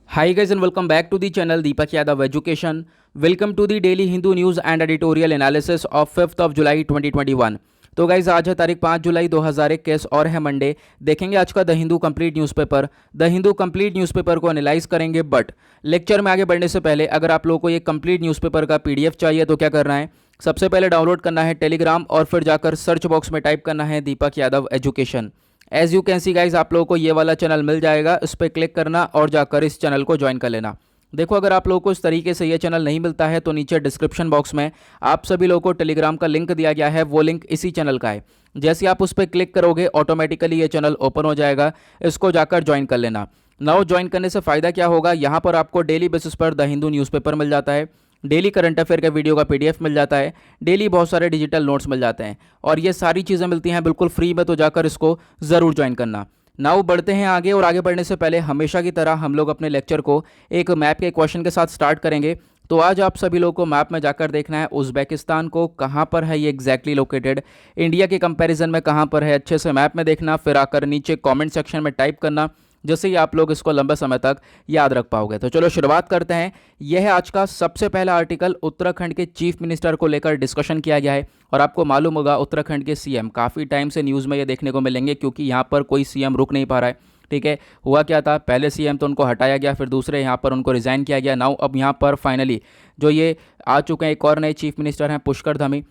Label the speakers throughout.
Speaker 1: Hi guys and welcome back to the channel Deepak Yadav Education. Welcome to the daily Hindu news and editorial analysis of 5th of July 2021. तो guys आज है तारीख 5 जुलाई 2021 और है Monday. देखेंगे आज का the Hindu complete newspaper. The Hindu complete newspaper को एनालाइज करेंगे, बट लेक्चर में आगे बढ़ने से पहले अगर आप लोगों को ये कंप्लीट न्यूज़पेपर का पीडीएफ चाहिए तो क्या करना है, सबसे पहले डाउनलोड करना है टेलीग्राम और फिर जाकर सर्च बॉक्स में टाइप करना है Deepak Yadav education. As you can see guys आप लोगों को ये वाला चैनल मिल जाएगा, इस पर क्लिक करना और जाकर इस चैनल को ज्वाइन कर लेना। देखो अगर आप लोगों को इस तरीके से ये चैनल नहीं मिलता है तो नीचे डिस्क्रिप्शन बॉक्स में आप सभी लोगों को टेलीग्राम का लिंक दिया गया है, वो लिंक इसी चैनल का है। जैसे आप उस पर क्लिक करोगे ऑटोमेटिकली ये चैनल ओपन हो जाएगा, इसको जाकर ज्वाइन कर लेना। नाउ ज्वाइन करने से फ़ायदा क्या होगा, यहाँ पर आपको डेली बेसिस पर द हिंदू न्यूज़पेपर मिल जाता है, डेली करंट अफेयर का वीडियो का पीडीएफ मिल जाता है, डेली बहुत सारे डिजिटल नोट्स मिल जाते हैं और ये सारी चीज़ें मिलती हैं बिल्कुल फ्री में, तो जाकर इसको ज़रूर ज्वाइन करना। नाउ बढ़ते हैं आगे, और आगे बढ़ने से पहले हमेशा की तरह हम लोग अपने लेक्चर को एक मैप के क्वेश्चन के साथ स्टार्ट करेंगे। तो आज आप सभी लोगों को मैप में जाकर देखना है उज़्बेकिस्तान को कहाँ पर है ये एग्जैक्टली लोकेटेड, इंडिया के कंपैरिजन में कहाँ पर है, अच्छे से मैप में देखना, फिर आकर नीचे कमेंट सेक्शन में टाइप करना, जैसे ही आप लोग इसको लंबे समय तक याद रख पाओगे। तो चलो शुरुआत करते हैं। यह है आज का सबसे पहला आर्टिकल, उत्तराखंड के चीफ मिनिस्टर को लेकर डिस्कशन किया गया है। और आपको मालूम होगा उत्तराखंड के सीएम काफ़ी टाइम से न्यूज़ में ये देखने को मिलेंगे, क्योंकि यहाँ पर कोई सीएम रुक नहीं पा रहा है। ठीक है, हुआ क्या था, पहले सीएम तो उनको हटाया गया, फिर दूसरे यहाँ पर उनको रिज़ाइन किया गया। नाउ अब यहाँ पर फाइनली जो ये आ चुके हैं, एक और नए चीफ मिनिस्टर हैं पुष्कर धामी।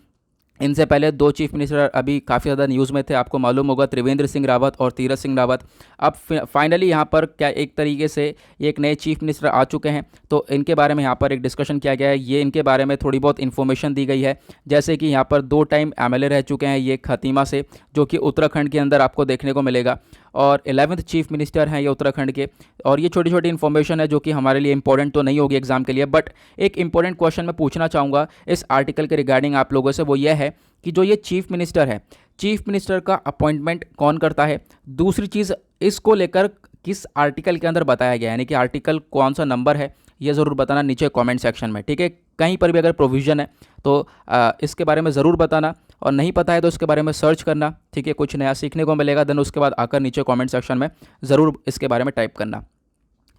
Speaker 1: इनसे पहले दो चीफ मिनिस्टर अभी काफ़ी ज़्यादा न्यूज़ में थे, आपको मालूम होगा, त्रिवेंद्र सिंह रावत और तीरथ सिंह रावत। अब फाइनली यहाँ पर क्या एक तरीके से एक नए चीफ मिनिस्टर आ चुके हैं, तो इनके बारे में यहाँ पर एक डिस्कशन किया गया है। ये इनके बारे में थोड़ी बहुत इन्फॉर्मेशन दी गई है, जैसे कि यहाँ पर 2 टाइम एमएलए रह चुके हैं ये खतीमा से, जो कि उत्तराखंड के अंदर आपको देखने को मिलेगा, और 11th चीफ मिनिस्टर हैं ये उत्तराखंड के। और ये छोटी छोटी इन्फॉर्मेशन है जो कि हमारे लिए इंपॉर्टेंट तो नहीं होगी एग्जाम के लिए, बट एक इंपॉर्टेंट क्वेश्चन मैं पूछना चाहूँगा इस आर्टिकल के रिगार्डिंग आप लोगों से, वो ये है कि जो ये चीफ मिनिस्टर है, चीफ मिनिस्टर का अपॉइंटमेंट कौन करता है। दूसरी चीज़, इसको लेकर किस आर्टिकल के अंदर बताया गया है, यानी कि आर्टिकल कौन सा नंबर है, ये ज़रूर बताना नीचे कमेंट सेक्शन में। ठीक है, कहीं पर भी अगर प्रोविज़न है तो इसके बारे में ज़रूर बताना, और नहीं पता है तो इसके बारे में सर्च करना। ठीक है, कुछ नया सीखने को मिलेगा। देन उसके बाद आकर नीचे कमेंट सेक्शन में ज़रूर इसके बारे में टाइप करना।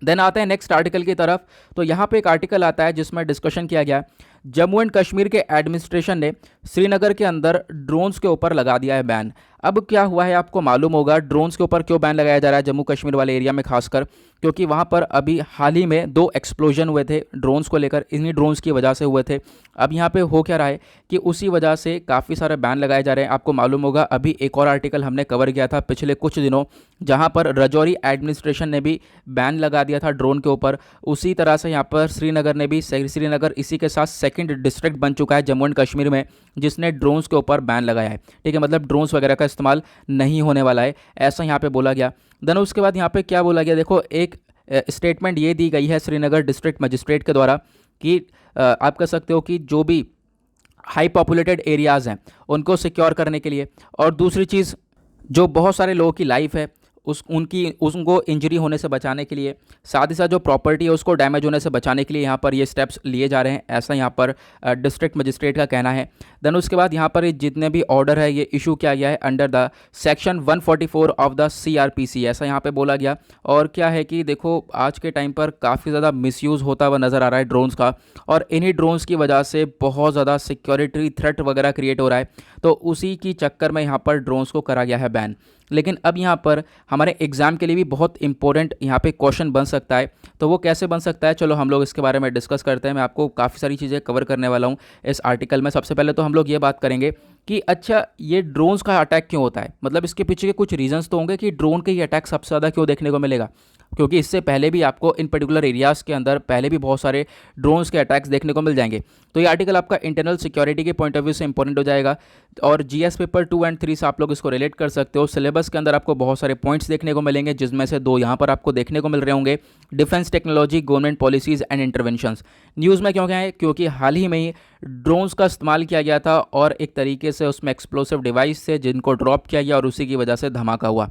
Speaker 1: देन आते हैं नेक्स्ट आर्टिकल की तरफ। तो यहाँ पे एक आर्टिकल आता है जिसमें डिस्कशन किया गया, जम्मू एंड कश्मीर के एडमिनिस्ट्रेशन ने श्रीनगर के अंदर ड्रोन्स के ऊपर लगा दिया है बैन। अब क्या हुआ है आपको मालूम होगा, ड्रोन्स के ऊपर क्यों बैन लगाया जा रहा है जम्मू कश्मीर वाले एरिया में खासकर, क्योंकि वहाँ पर अभी हाल ही में 2 एक्सप्लोजन हुए थे ड्रोन्स को लेकर, इन्हीं ड्रोन्स की वजह से हुए थे। अब यहाँ पे हो क्या रहा है कि उसी वजह से काफ़ी सारे बैन लगाए जा रहे हैं। आपको मालूम होगा अभी एक और आर्टिकल हमने कवर किया था पिछले कुछ दिनों, जहाँ पर राजौरी एडमिनिस्ट्रेशन ने भी बैन लगा दिया था ड्रोन के ऊपर। उसी तरह से यहाँ पर श्रीनगर ने भी, श्रीनगर इसी के साथ सेकंड डिस्ट्रिक्ट बन चुका है जम्मू एंड कश्मीर में जिसने ड्रोन्स के ऊपर बैन लगाया है। ठीक है, मतलब ड्रोन्स वगैरह का इस्तेमाल नहीं होने वाला है, ऐसा यहाँ पे बोला गया। देन उसके बाद यहाँ पे क्या बोला गया, देखो एक स्टेटमेंट ये दी गई है श्रीनगर डिस्ट्रिक्ट मजिस्ट्रेट के द्वारा कि आप कह सकते हो कि जो भी हाई पॉपुलेटेड एरियाज़ हैं उनको सिक्योर करने के लिए, और दूसरी चीज़ जो बहुत सारे लोगों की लाइफ है उनको इंजरी होने से बचाने के लिए, साथ ही साथ जो प्रॉपर्टी है उसको डैमेज होने से बचाने के लिए यहाँ पर ये स्टेप्स लिए जा रहे हैं, ऐसा यहाँ पर डिस्ट्रिक्ट मजिस्ट्रेट का कहना है। देन उसके बाद यहाँ पर जितने भी ऑर्डर है ये इशू किया गया है under the section 144 of the CRPC, ऐसा यहाँ पे बोला गया। और क्या है कि देखो आज के टाइम पर काफ़ी ज़्यादा मिसयूज़ होता हुआ नज़र आ रहा है ड्रोन्स का, और इन्हीं ड्रोन्स की वजह से बहुत ज़्यादा सिक्योरिटी थ्रेट वगैरह क्रिएट हो रहा है, तो उसी की चक्कर में यहाँ पर ड्रोन्स को करा गया है बैन। लेकिन अब यहाँ पर हमारे एग्ज़ाम के लिए भी बहुत इंपॉर्टेंट यहाँ पे क्वेश्चन बन सकता है, तो वो कैसे बन सकता है, चलो हम लोग इसके बारे में डिस्कस करते हैं। मैं आपको काफ़ी सारी चीज़ें कवर करने वाला हूँ इस आर्टिकल में। सबसे पहले तो हम लोग ये बात करेंगे कि अच्छा ये ड्रोन्स का अटैक क्यों होता है, मतलब इसके पीछे के कुछ रीजंस तो होंगे कि ड्रोन के ये अटैक सबसे ज़्यादा क्यों देखने को मिलेगा, क्योंकि इससे पहले भी आपको इन पर्टिकुलर एरियाज़ के अंदर पहले भी बहुत सारे ड्रोन्स के अटैक्स देखने को मिल जाएंगे। तो ये आर्टिकल आपका इंटरनल सिक्योरिटी के पॉइंट ऑफ व्यू से इंपॉर्टेंट हो जाएगा, और जीएस पेपर 2 और 3 से आप लोग इसको रिलेट कर सकते हो। सिलेबस के अंदर आपको बहुत सारे पॉइंट्स देखने को मिलेंगे, जिसमें से 2 यहाँ पर आपको देखने को मिल रहे होंगे, defence technology, government policies and interventions. News में क्यों क्या है, क्योंकि हाल ही में ही ड्रोन्स का इस्तेमाल किया गया था और एक तरीके से उसमें एक्सप्लोसिव डिवाइस से जिनको ड्रॉप किया गया और उसी की वजह से धमाका हुआ।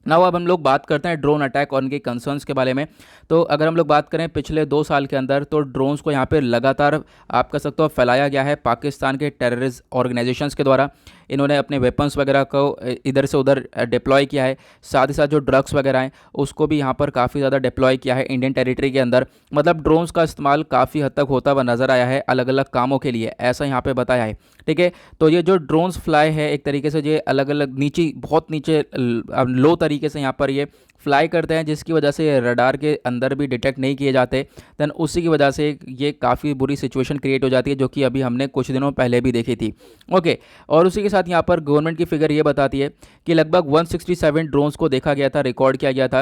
Speaker 1: नाउ अब हम लोग बात करते हैं ड्रोन अटैक और उनके कंसर्न्स के बारे में। तो अगर हम लोग बात करें पिछले 2 साल के अंदर, तो ड्रोन्स को यहाँ पे लगातार आप कह सकते हो फैलाया गया है पाकिस्तान के टेररिस्ट ऑर्गेनाइजेशंस के द्वारा। इन्होंने अपने वेपन्स वगैरह को इधर से उधर डिप्लॉय किया है। साथ ही साथ जो ड्रग्स वगैरह हैं उसको भी यहाँ पर काफ़ी ज़्यादा डिप्लॉय किया है इंडियन टेरिटरी के अंदर। मतलब ड्रोन्स का इस्तेमाल काफ़ी हद तक होता हुआ नजर आया है अलग अलग कामों के लिए, ऐसा यहाँ पे बताया है। ठीक है, तो ये जो ड्रोन्स फ्लाई है एक तरीके से ये अलग अलग नीचे, बहुत नीचे लो तरीके से यहाँ पर ये फ्लाई करते हैं, जिसकी वजह से ये रडार के अंदर भी डिटेक्ट नहीं किए जाते। देन उसी की वजह से ये काफ़ी बुरी सिचुएशन क्रिएट हो जाती है, जो कि अभी हमने कुछ दिनों पहले भी देखी थी। ओके, और उसी के साथ यहाँ पर गवर्नमेंट की फिगर ये बताती है कि लगभग 167 ड्रोन्स को देखा गया था, रिकॉर्ड किया गया था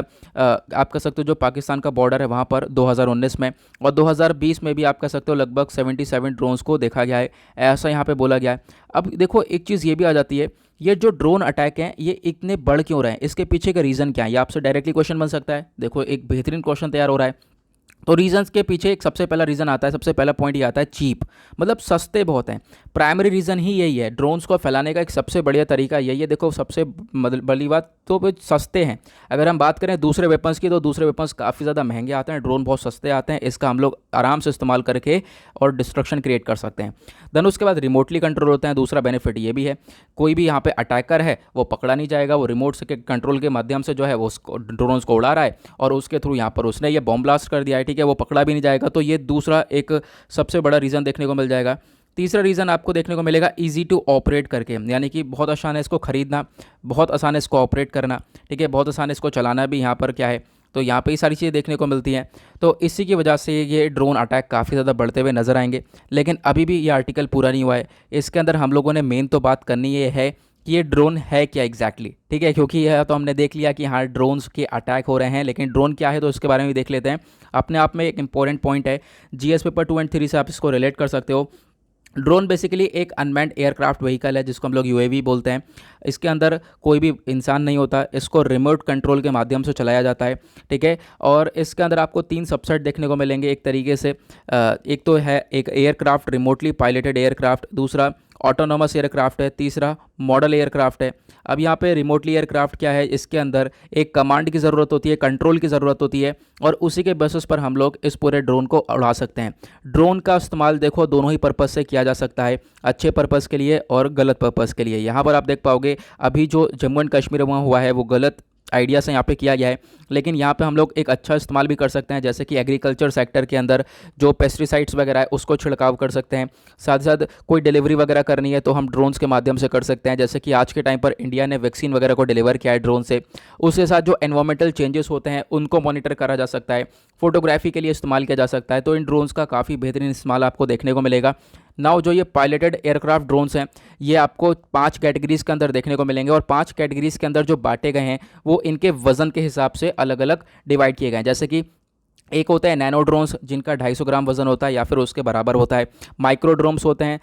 Speaker 1: आप कह सकते हो जो पाकिस्तान का बॉर्डर है वहाँ पर 2019 में, और 2020 में भी आप कह सकते हो लगभग 77 ड्रोन्स को देखा गया है, ऐसा यहाँ पे बोला गया है। अब देखो एक चीज़ ये भी आ जाती है, ये जो ड्रोन अटैक हैं ये इतने बढ़ क्यों रहे हैं, इसके पीछे का रीज़न क्या है, ये आपसे डायरेक्टली क्वेश्चन बन सकता है। देखो एक बेहतरीन क्वेश्चन तैयार हो रहा है। तो रीजंस के पीछे एक सबसे पहला रीज़न आता है, सबसे पहला पॉइंट ये आता है चीप, मतलब सस्ते बहुत हैं। प्राइमरी रीज़न ही यही है, ड्रोन्स को फैलाने का एक सबसे बढ़िया तरीका यही है। देखो सबसे बड़ी बात तो वो सस्ते हैं। अगर हम बात करें दूसरे वेपन्स की, तो दूसरे वेपन्स काफ़ी ज़्यादा महंगे आते हैं, ड्रोन बहुत सस्ते आते हैं। इसका हम लोग आराम से इस्तेमाल करके और डिस्ट्रक्शन क्रिएट कर सकते हैं। देन उसके बाद रिमोटली कंट्रोल होते हैं, दूसरा बेनिफिट ये भी है, कोई भी यहाँ पे अटैकर है वो पकड़ा नहीं जाएगा, वो रिमोट से कंट्रोल के माध्यम से जो है वो ड्रोन्स को उड़ा रहा है और उसके थ्रू यहाँ पर उसने ये बॉम्ब ब्लास्ट कर दिया है। ठीक है, वो पकड़ा भी नहीं जाएगा। तो ये दूसरा एक सबसे बड़ा रीज़न देखने को मिल जाएगा। तीसरा रीज़न आपको देखने को मिलेगा ईजी टू ऑपरेट करके, यानी कि बहुत आसान है इसको ख़रीदना, बहुत आसान है इसको ऑपरेट करना। ठीक है, बहुत आसान है इसको चलाना भी। यहाँ पर क्या है, तो यहाँ पे ही सारी चीज़ें देखने को मिलती हैं। तो इसी की वजह से ये ड्रोन अटैक काफ़ी ज़्यादा बढ़ते हुए नज़र आएंगे। लेकिन अभी भी ये आर्टिकल पूरा नहीं हुआ है, इसके अंदर हम लोगों ने मेन तो बात करनी ये है कि ये ड्रोन है क्या एग्जैक्टली। ठीक है, क्योंकि यह तो हमने देख लिया कि हाँ ड्रोन्स के अटैक हो रहे हैं, लेकिन ड्रोन क्या है तो उसके बारे में भी देख लेते हैं। अपने आप में एक इंपॉर्टेंट पॉइंट है, जीएस पेपर 2 और 3 से आप इसको रिलेट कर सकते हो। ड्रोन बेसिकली एक अनमैन्ड एयरक्राफ्ट व्हीकल है जिसको हम लोग यूएवी बोलते हैं। इसके अंदर कोई भी इंसान नहीं होता, इसको रिमोट कंट्रोल के माध्यम से चलाया जाता है। ठीक है, और इसके अंदर आपको 3 सबसेट देखने को मिलेंगे एक तरीके से। एक तो है एक एयरक्राफ्ट, रिमोटली पायलटेड एयरक्राफ्ट, दूसरा ऑटोनोमस एयरक्राफ्ट है, तीसरा मॉडल एयरक्राफ्ट है। अब यहाँ पे रिमोटली एयरक्राफ्ट क्या है, इसके अंदर एक कमांड की ज़रूरत होती है, कंट्रोल की ज़रूरत होती है, और उसी के बेसिस पर हम लोग इस पूरे ड्रोन को उड़ा सकते हैं। ड्रोन का इस्तेमाल देखो दोनों ही पर्पज़ से किया जा सकता है, अच्छे पर्पज़ के लिए और गलत पर्पज़ के लिए। यहाँ पर आप देख पाओगे अभी जो जम्मू एंड कश्मीर में हुआ है वो गलत आइडिया से यहाँ पे किया गया है, लेकिन यहाँ पे हम लोग एक अच्छा इस्तेमाल भी कर सकते हैं, जैसे कि एग्रीकल्चर सेक्टर के अंदर जो पेस्टिसाइड्स वगैरह है उसको छिड़काव कर सकते हैं। साथ ही साथ कोई डिलीवरी वगैरह करनी है तो हम ड्रोन्स के माध्यम से कर सकते हैं, जैसे कि आज के टाइम पर इंडिया ने वैक्सीन वगैरह को डिलीवर किया है ड्रोन से। उसके साथ जो एनवायरमेंटल चेंजेस होते हैं उनको मॉनिटर करा जा सकता है, फोटोग्राफी के लिए इस्तेमाल किया जा सकता है। तो इन ड्रोन्स का काफ़ी बेहतरीन इस्तेमाल आपको देखने को मिलेगा। नाउ जो ये पायलटेड एयरक्राफ्ट ड्रोन्स हैं ये आपको 5 कैटेगरीज के अंदर देखने को मिलेंगे, और 5 कैटेगरीज के अंदर जो बांटे गए हैं वो इनके वजन के हिसाब से अलग अलग डिवाइड किए गए हैं। जैसे कि एक होता है नैनो ड्रोन्स जिनका 250 ग्राम वजन होता है या फिर उसके बराबर होता है। माइक्रो ड्रोन्स होते हैं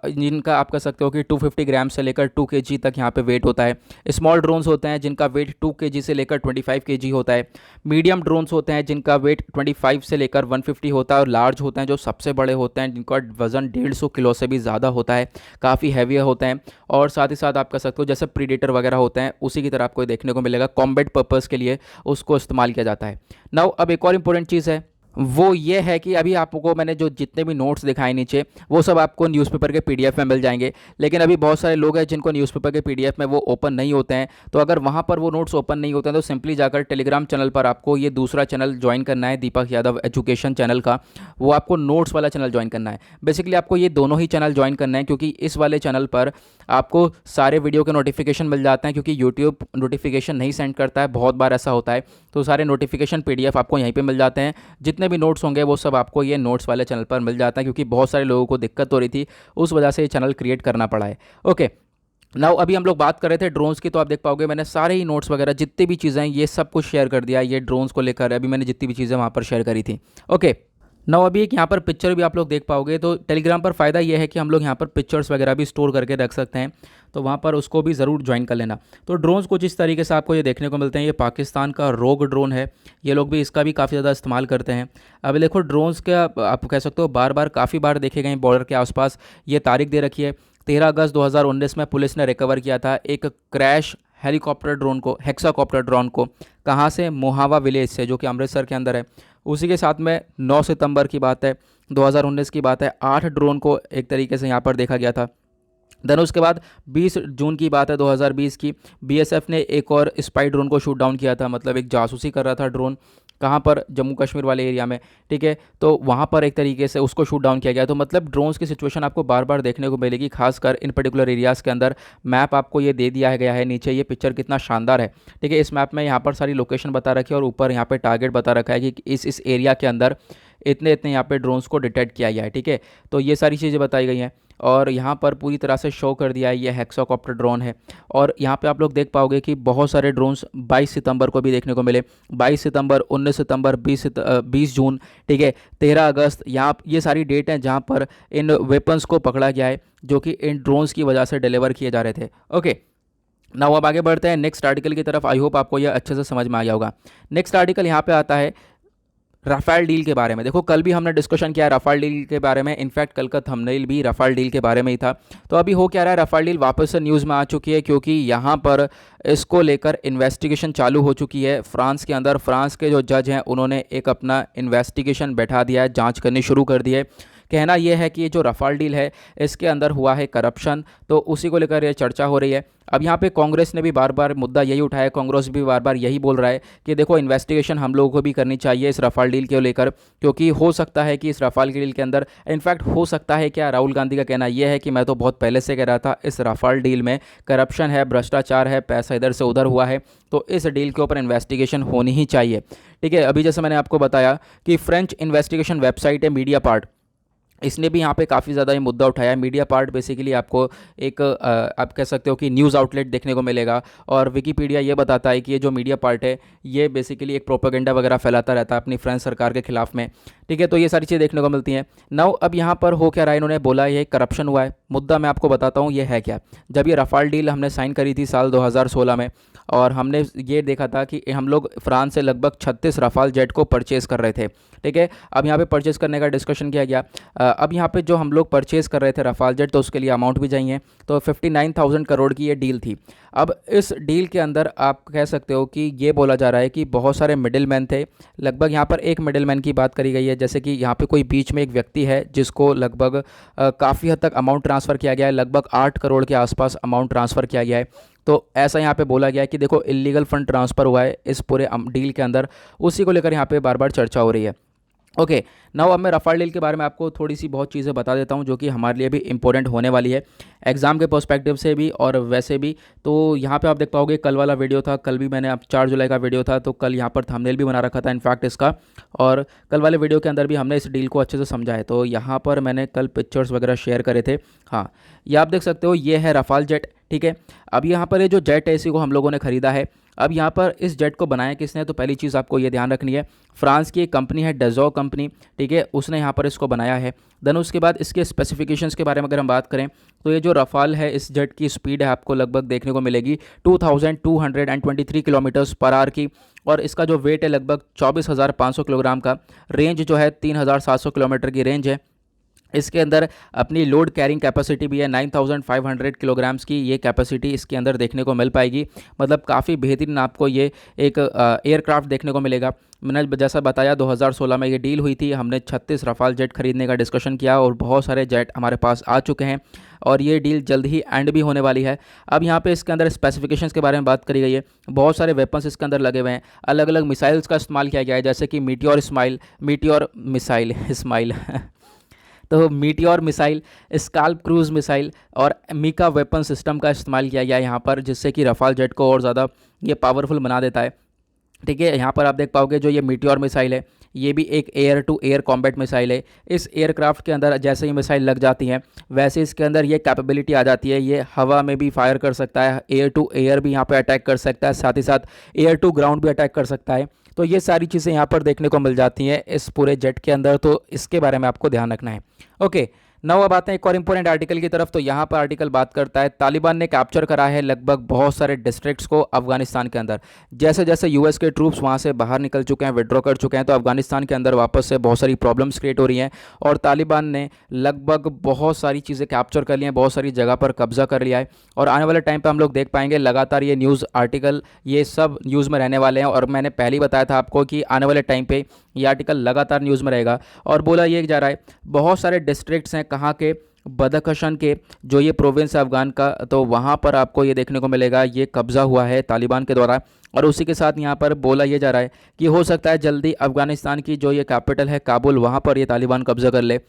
Speaker 1: जिनका आप कह सकते हो कि 250 ग्राम से लेकर 2 केजी तक यहाँ पे वेट होता है। स्मॉल ड्रोन्स होते हैं जिनका वेट 2 केजी से लेकर 25 केजी होता है। मीडियम ड्रोन्स होते हैं जिनका वेट 25 से लेकर 150 होता है, और लार्ज होते हैं जो सबसे बड़े होते हैं जिनका वजन 150 किलो से भी ज़्यादा होता है, काफ़ी हैवी होते हैं। और साथ ही साथ आप कह सकते हो जैसे प्रीडेटर वगैरह होते हैं उसी की तरह आपको देखने को मिलेगा, कॉम्बैट पर्पज़ के लिए उसको इस्तेमाल किया जाता है। नाउ अब एक और इंपॉर्टेंट चीज़ है वो ये है कि अभी आपको मैंने जो जितने भी नोट्स दिखाए नीचे वो सब आपको न्यूज़पेपर के पीडीएफ में मिल जाएंगे, लेकिन अभी बहुत सारे लोग हैं जिनको न्यूज़पेपर के पीडीएफ में वो ओपन नहीं होते हैं। तो अगर वहाँ पर वो नोट्स ओपन नहीं होते हैं तो सिंपली जाकर टेलीग्राम चैनल पर आपको ये दूसरा चैनल ज्वाइन करना है, दीपक यादव एजुकेशन चैनल का, वो आपको नोट्स वाला चैनल ज्वाइन करना है। बेसिकली आपको ये दोनों ही चैनल ज्वाइन करना है, क्योंकि इस वाले चैनल पर आपको सारे वीडियो के नोटिफिकेशन मिल जाते हैं, क्योंकि यूट्यूब नोटिफिकेशन नहीं सेंड करता है, बहुत बार ऐसा होता है। तो सारे नोटिफिकेशन पीडीएफ आपको यहीं पे मिल जाते हैं, जितने भी नोट्स होंगे वो सब आपको ये नोट्स वाले चैनल पर मिल जाता है, क्योंकि बहुत सारे लोगों को दिक्कत हो रही थी, उस वजह से ये चैनल क्रिएट करना पड़ा है। ओके, नाउ अभी हम लोग बात कर रहे थे ड्रोन्स की, तो आप देख पाओगे मैंने सारे ही नोट्स वगैरह जितनी भी चीज़ें हैं ये सब कुछ शेयर कर दिया, ये ड्रोन्स को लेकर अभी मैंने जितनी भी चीज़ें वहाँ पर शेयर करी थी। ओके, नाउ अभी एक यहाँ पर पिक्चर भी आप लोग देख पाओगे। तो टेलीग्राम पर फ़ायदा ये है कि हम लोग यहाँ पर पिक्चर्स वगैरह भी स्टोर करके रख सकते हैं, तो वहाँ पर उसको भी ज़रूर ज्वाइन कर लेना। तो ड्रोन्स कुछ इस तरीके से आपको ये देखने को मिलते हैं। ये पाकिस्तान का रोग ड्रोन है, ये लोग भी इसका भी काफ़ी ज़्यादा इस्तेमाल करते हैं। अब देखो ड्रोन्स का आप कह सकते हो बार बार काफ़ी बार देखे गए बॉर्डर के आसपास। ये तारीख दे रखी है 13 अगस्त 2019 में पुलिस ने रिकवर किया था एक क्रैश हेलीकॉप्टर ड्रोन को, हेक्साकॉप्टर ड्रोन को, कहाँ से, मोहावा विलेज से, जो कि अमृतसर के अंदर है। उसी के साथ में 9 सितंबर की बात है, 2019 की बात है, 8 ड्रोन को एक तरीके से यहाँ पर देखा गया था। देन उसके बाद 20 जून की बात है 2020 की, बीएसएफ ने एक और स्पाई ड्रोन को शूट डाउन किया था, मतलब एक जासूसी कर रहा था ड्रोन, कहाँ पर, जम्मू कश्मीर वाले एरिया में, ठीक है। तो वहाँ पर एक तरीके से उसको शूट डाउन किया गया। तो मतलब ड्रोन्स की सिचुएशन आपको बार बार देखने को मिलेगी, खासकर इन पर्टिकुलर एरियाज़ के अंदर। मैप आपको ये दे दिया गया है नीचे, ये पिक्चर कितना शानदार है, ठीक है। इस मैप में यहाँ पर सारी लोकेशन बता रखी है और ऊपर यहाँ पे टारगेट बता रखा है कि इस एरिया के अंदर इतने इतने यहाँ पे ड्रोन्स को डिटेक्ट किया गया है, ठीक है। तो ये सारी चीज़ें बताई गई हैं और यहाँ पर पूरी तरह से शो कर दिया है ये हेक्साकॉप्टर ड्रोन है। और यहाँ पे आप लोग देख पाओगे कि बहुत सारे ड्रोन्स 22 सितंबर को भी देखने को मिले, 22 सितंबर, 19 सितंबर, 20 जून, ठीक है, 13 अगस्त, यहाँ ये सारी डेट हैं जहाँ पर इन वेपन्स को पकड़ा गया है जो कि इन ड्रोन्स की वजह से डिलीवर किए जा रहे थे। ओके, नाउ अब आगे बढ़ते हैं नेक्स्ट आर्टिकल की तरफ। आई होप आपको यह अच्छे से समझ में आ गया होगा। नेक्स्ट आर्टिकल यहाँ पे आता है राफेल डील के बारे में। देखो कल भी हमने डिस्कशन किया है राफेल डील के बारे में, इनफैक्ट कल का थंबनेल भी राफेल डील के बारे में ही था। तो अभी हो क्या रहा है, राफेल डील वापस से न्यूज़ में आ चुकी है क्योंकि यहाँ पर इसको लेकर इन्वेस्टिगेशन चालू हो चुकी है फ्रांस के अंदर। फ्रांस के जो जज हैं उन्होंने एक अपना इन्वेस्टिगेशन बैठा दिया है, जाँच करनी शुरू कर दी है। कहना यह है कि ये जो राफेल डील है इसके अंदर हुआ है करप्शन, तो उसी को लेकर ये चर्चा हो रही है। अब यहाँ पे कांग्रेस ने भी बार बार मुद्दा यही उठाया, कांग्रेस भी बार बार यही बोल रहा है कि देखो इन्वेस्टिगेशन हम लोगों को भी करनी चाहिए इस राफेल डील को लेकर, क्योंकि हो सकता है कि इस राफेल डील के अंदर, इनफैक्ट हो सकता है क्या, राहुल गांधी का कहना यह है कि मैं तो बहुत पहले से कह रहा था इस राफेल डील में करप्शन है, भ्रष्टाचार है, पैसा इधर से उधर हुआ है, तो इस डील के ऊपर इन्वेस्टिगेशन होनी ही चाहिए, ठीक है। अभी जैसे मैंने आपको बताया कि फ्रेंच इन्वेस्टिगेशन वेबसाइट है मीडिया पार्ट, इसने भी यहाँ पे काफ़ी ज़्यादा ये मुद्दा उठाया है। मीडिया पार्ट बेसिकली आपको एक आप कह सकते हो कि न्यूज़ आउटलेट देखने को मिलेगा और विकीपीडिया ये बताता है कि ये जो मीडिया पार्ट है ये बेसिकली एक प्रोपेगेंडा वगैरह फैलाता रहता है अपनी फ्रेंच सरकार के खिलाफ में, ठीक है। तो ये सारी चीज़ें देखने को मिलती हैं। नाउ अब यहाँ पर हो क्या रहा है, इन्होंने बोला ये करप्शन हुआ है। मुद्दा मैं आपको बताता हूँ ये है क्या। जब ये राफेल डील हमने साइन करी थी साल 2016 में और हमने ये देखा था कि हम लोग फ्रांस से लगभग 36 राफेल जेट को परचेज़ कर रहे थे, ठीक है। अब यहाँ पे परचेज़ करने का डिस्कशन किया गया। अब यहाँ पे जो हम लोग परचेज़ कर रहे थे राफेल जेट, तो उसके लिए अमाउंट भी चाहिए, तो 59,000 करोड़ की ये डील थी। अब इस डील के अंदर आप कह सकते हो कि ये बोला जा रहा है कि बहुत सारे मिडिल मैन थे। लगभग यहाँ पर एक मिडिल मैन की बात करी गई है, जैसे कि यहाँ पे कोई बीच में एक व्यक्ति है जिसको लगभग काफ़ी हद तक अमाउंट ट्रांसफ़र किया गया है, लगभग 8 करोड़ के आसपास अमाउंट ट्रांसफ़र किया गया है। तो ऐसा यहाँ पे बोला गया है कि देखो इलीगल फंड ट्रांसफ़र हुआ है इस पूरे डील के अंदर, उसी को लेकर यहाँ पे बार बार चर्चा हो रही है। ओके, नाउ अब मैं राफेल डील के बारे में आपको थोड़ी सी बहुत चीज़ें बता देता हूं जो कि हमारे लिए भी इंपॉर्टेंट होने वाली है एग्ज़ाम के पर्सपेक्टिव से भी और वैसे भी। तो यहाँ पे आप देख पाओगे कल वाला वीडियो था, कल भी मैंने 4 जुलाई का वीडियो था, तो कल यहाँ पर थंबनेल भी बना रखा था इनफैक्ट इसका, और कल वाले वीडियो के अंदर भी हमने इस डील को अच्छे से समझा है। तो यहाँ पर मैंने कल पिक्चर्स वगैरह शेयर करे थे। हाँ, ये आप देख सकते हो, ये है राफेल जेट, ठीक है। अब यहाँ पर ये जो जेट है इसी को हम लोगों ने ख़रीदा है। अब यहाँ पर इस जेट को बनाया किसने, तो पहली चीज़ आपको ये ध्यान रखनी है, फ्रांस की एक कंपनी है डजो कंपनी, ठीक है, उसने यहाँ पर इसको बनाया है। देन उसके बाद इसके स्पेसिफिकेशंस के बारे में अगर हम बात करें तो ये जो राफेल है इस जेट की स्पीड है आपको लगभग देखने को मिलेगी 2223 किलोमीटर्स पर आवर की, और इसका जो वेट है लगभग 24,500 किलोग्राम का, रेंज जो है 3,700 किलोमीटर की रेंज है। इसके अंदर अपनी लोड कैरिंग कैपेसिटी भी है 9,500 किलोग्राम्स की, ये कैपेसिटी इसके अंदर देखने को मिल पाएगी। मतलब काफ़ी बेहतरीन आपको ये एक एयरक्राफ्ट देखने को मिलेगा। मैंने जैसा बताया 2016 में ये डील हुई थी, हमने 36 राफेल जेट खरीदने का डिस्कशन किया और बहुत सारे जेट हमारे पास आ चुके हैं और ये डील जल्द ही एंड भी होने वाली है। अब यहाँ पे इसके अंदर स्पेसिफिकेशंस के बारे में बात करी गई है। बहुत सारे वेपन्स इसके अंदर लगे हुए हैं, अलग अलग मिसाइल्स का इस्तेमाल किया गया है, जैसे कि मीटियोर मिसाइल तो meteor missile, scalp cruise missile और मीका वेपन सिस्टम का इस्तेमाल किया गया है यहाँ पर, जिससे कि राफेल जेट को और ज़्यादा ये पावरफुल बना देता है, ठीक है। यहाँ पर आप देख पाओगे जो ये मीटियोर मिसाइल है ये भी एक air to air combat missile है। इस एयरक्राफ्ट के अंदर जैसे ही मिसाइल लग जाती हैं वैसे इसके अंदर ये कैपेबिलिटी आ जाती है, ये हवा में भी फायर कर सकता है, एयर टू एयर भी यहाँ पे अटैक कर सकता है, साथ ही साथ एयर टू ग्राउंड भी अटैक कर सकता है। तो ये सारी चीज़ें यहाँ पर देखने को मिल जाती हैं इस पूरे जेट के अंदर, तो इसके बारे में आपको ध्यान रखना है। ओके, नौ अब आते हैं एक और इंपॉर्टेंट आर्टिकल की तरफ। तो यहाँ पर आर्टिकल बात करता है तालिबान ने कैप्चर करा है लगभग बहुत सारे डिस्ट्रिक्ट्स को अफगानिस्तान के अंदर। जैसे जैसे यूएस के ट्रूप्स वहाँ से बाहर निकल चुके हैं, विड्रॉ कर चुके हैं, तो अफगानिस्तान के अंदर वापस से बहुत सारी प्रॉब्लम्स क्रिएट हो रही हैं और तालिबान ने लगभग बहुत सारी चीज़ें कैप्चर कर ली हैं, बहुत सारी जगह पर कब्जा कर लिया है। और आने वाले टाइम पर हम लोग देख पाएंगे लगातार ये न्यूज़ आर्टिकल ये सब न्यूज़ में रहने वाले हैं। और मैंने पहले ही बताया था आपको कि आने वाले टाइम पे ये आर्टिकल लगातार न्यूज़ में रहेगा। और बोला ये जा रहा है बहुत सारे डिस्ट्रिक्ट्स हैं कहाँ के, बदख्शान के जो ये प्रोविंस है अफगान का, तो वहाँ पर आपको ये देखने को मिलेगा ये कब्ज़ा हुआ है तालिबान के द्वारा। और उसी के साथ यहाँ पर बोला ये जा रहा है कि हो सकता है जल्दी अफगानिस्तान की जो ये कैपिटल है काबुल, वहाँ पर ये तालिबान कब्ज़ा कर ले।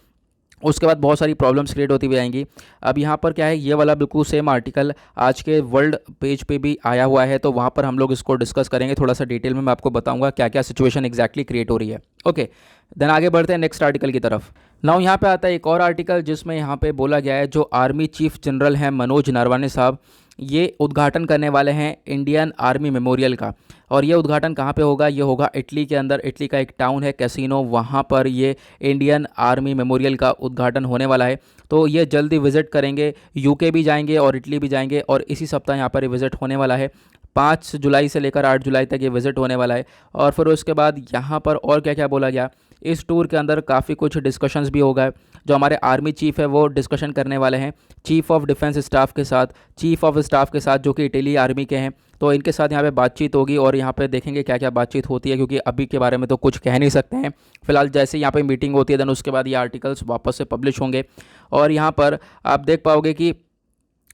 Speaker 1: उसके बाद बहुत सारी प्रॉब्लम्स क्रिएट होती हुई आएंगी। अब यहाँ पर क्या है, ये वाला बिल्कुल सेम आर्टिकल आज के वर्ल्ड पेज पे भी आया हुआ है, तो वहाँ पर हम लोग इसको डिस्कस करेंगे थोड़ा सा डिटेल में। मैं आपको बताऊंगा क्या क्या सिचुएशन एग्जैक्टली क्रिएट हो रही है। ओके, देन आगे बढ़ते हैं नेक्स्ट आर्टिकल की तरफ। नाउ यहाँ पे आता है एक और आर्टिकल जिसमें यहाँ पे बोला गया है जो आर्मी चीफ जनरल हैं मनोज नरवाने साहब, ये उद्घाटन करने वाले हैं इंडियन आर्मी मेमोरियल का। और ये उद्घाटन कहाँ पे होगा, ये होगा इटली के अंदर। इटली का एक टाउन है कैसीनो, वहाँ पर ये इंडियन आर्मी मेमोरियल का उद्घाटन होने वाला है। तो ये जल्दी विज़िट करेंगे, यूके भी जाएंगे और इटली भी जाएंगे और इसी सप्ताह यहाँ पर विज़िट होने वाला है। 5 जुलाई से लेकर 8 जुलाई तक ये विज़िट होने वाला है। और फिर उसके बाद यहाँ पर और क्या क्या बोला गया, इस टूर के अंदर काफ़ी कुछ डिस्कशंस भी होगा। जो हमारे आर्मी चीफ़ है वो डिस्कशन करने वाले हैं चीफ़ ऑफ डिफेंस स्टाफ के साथ, चीफ़ ऑफ स्टाफ के साथ जो कि इटली आर्मी के हैं। तो इनके साथ यहाँ पे बातचीत होगी और यहाँ पे देखेंगे क्या क्या बातचीत होती है, क्योंकि अभी के बारे में तो कुछ कह नहीं सकते हैं फिलहाल। जैसे यहाँ पे मीटिंग होती है देन उसके बाद ये आर्टिकल्स वापस से पब्लिश होंगे। और यहाँ पर आप देख पाओगे कि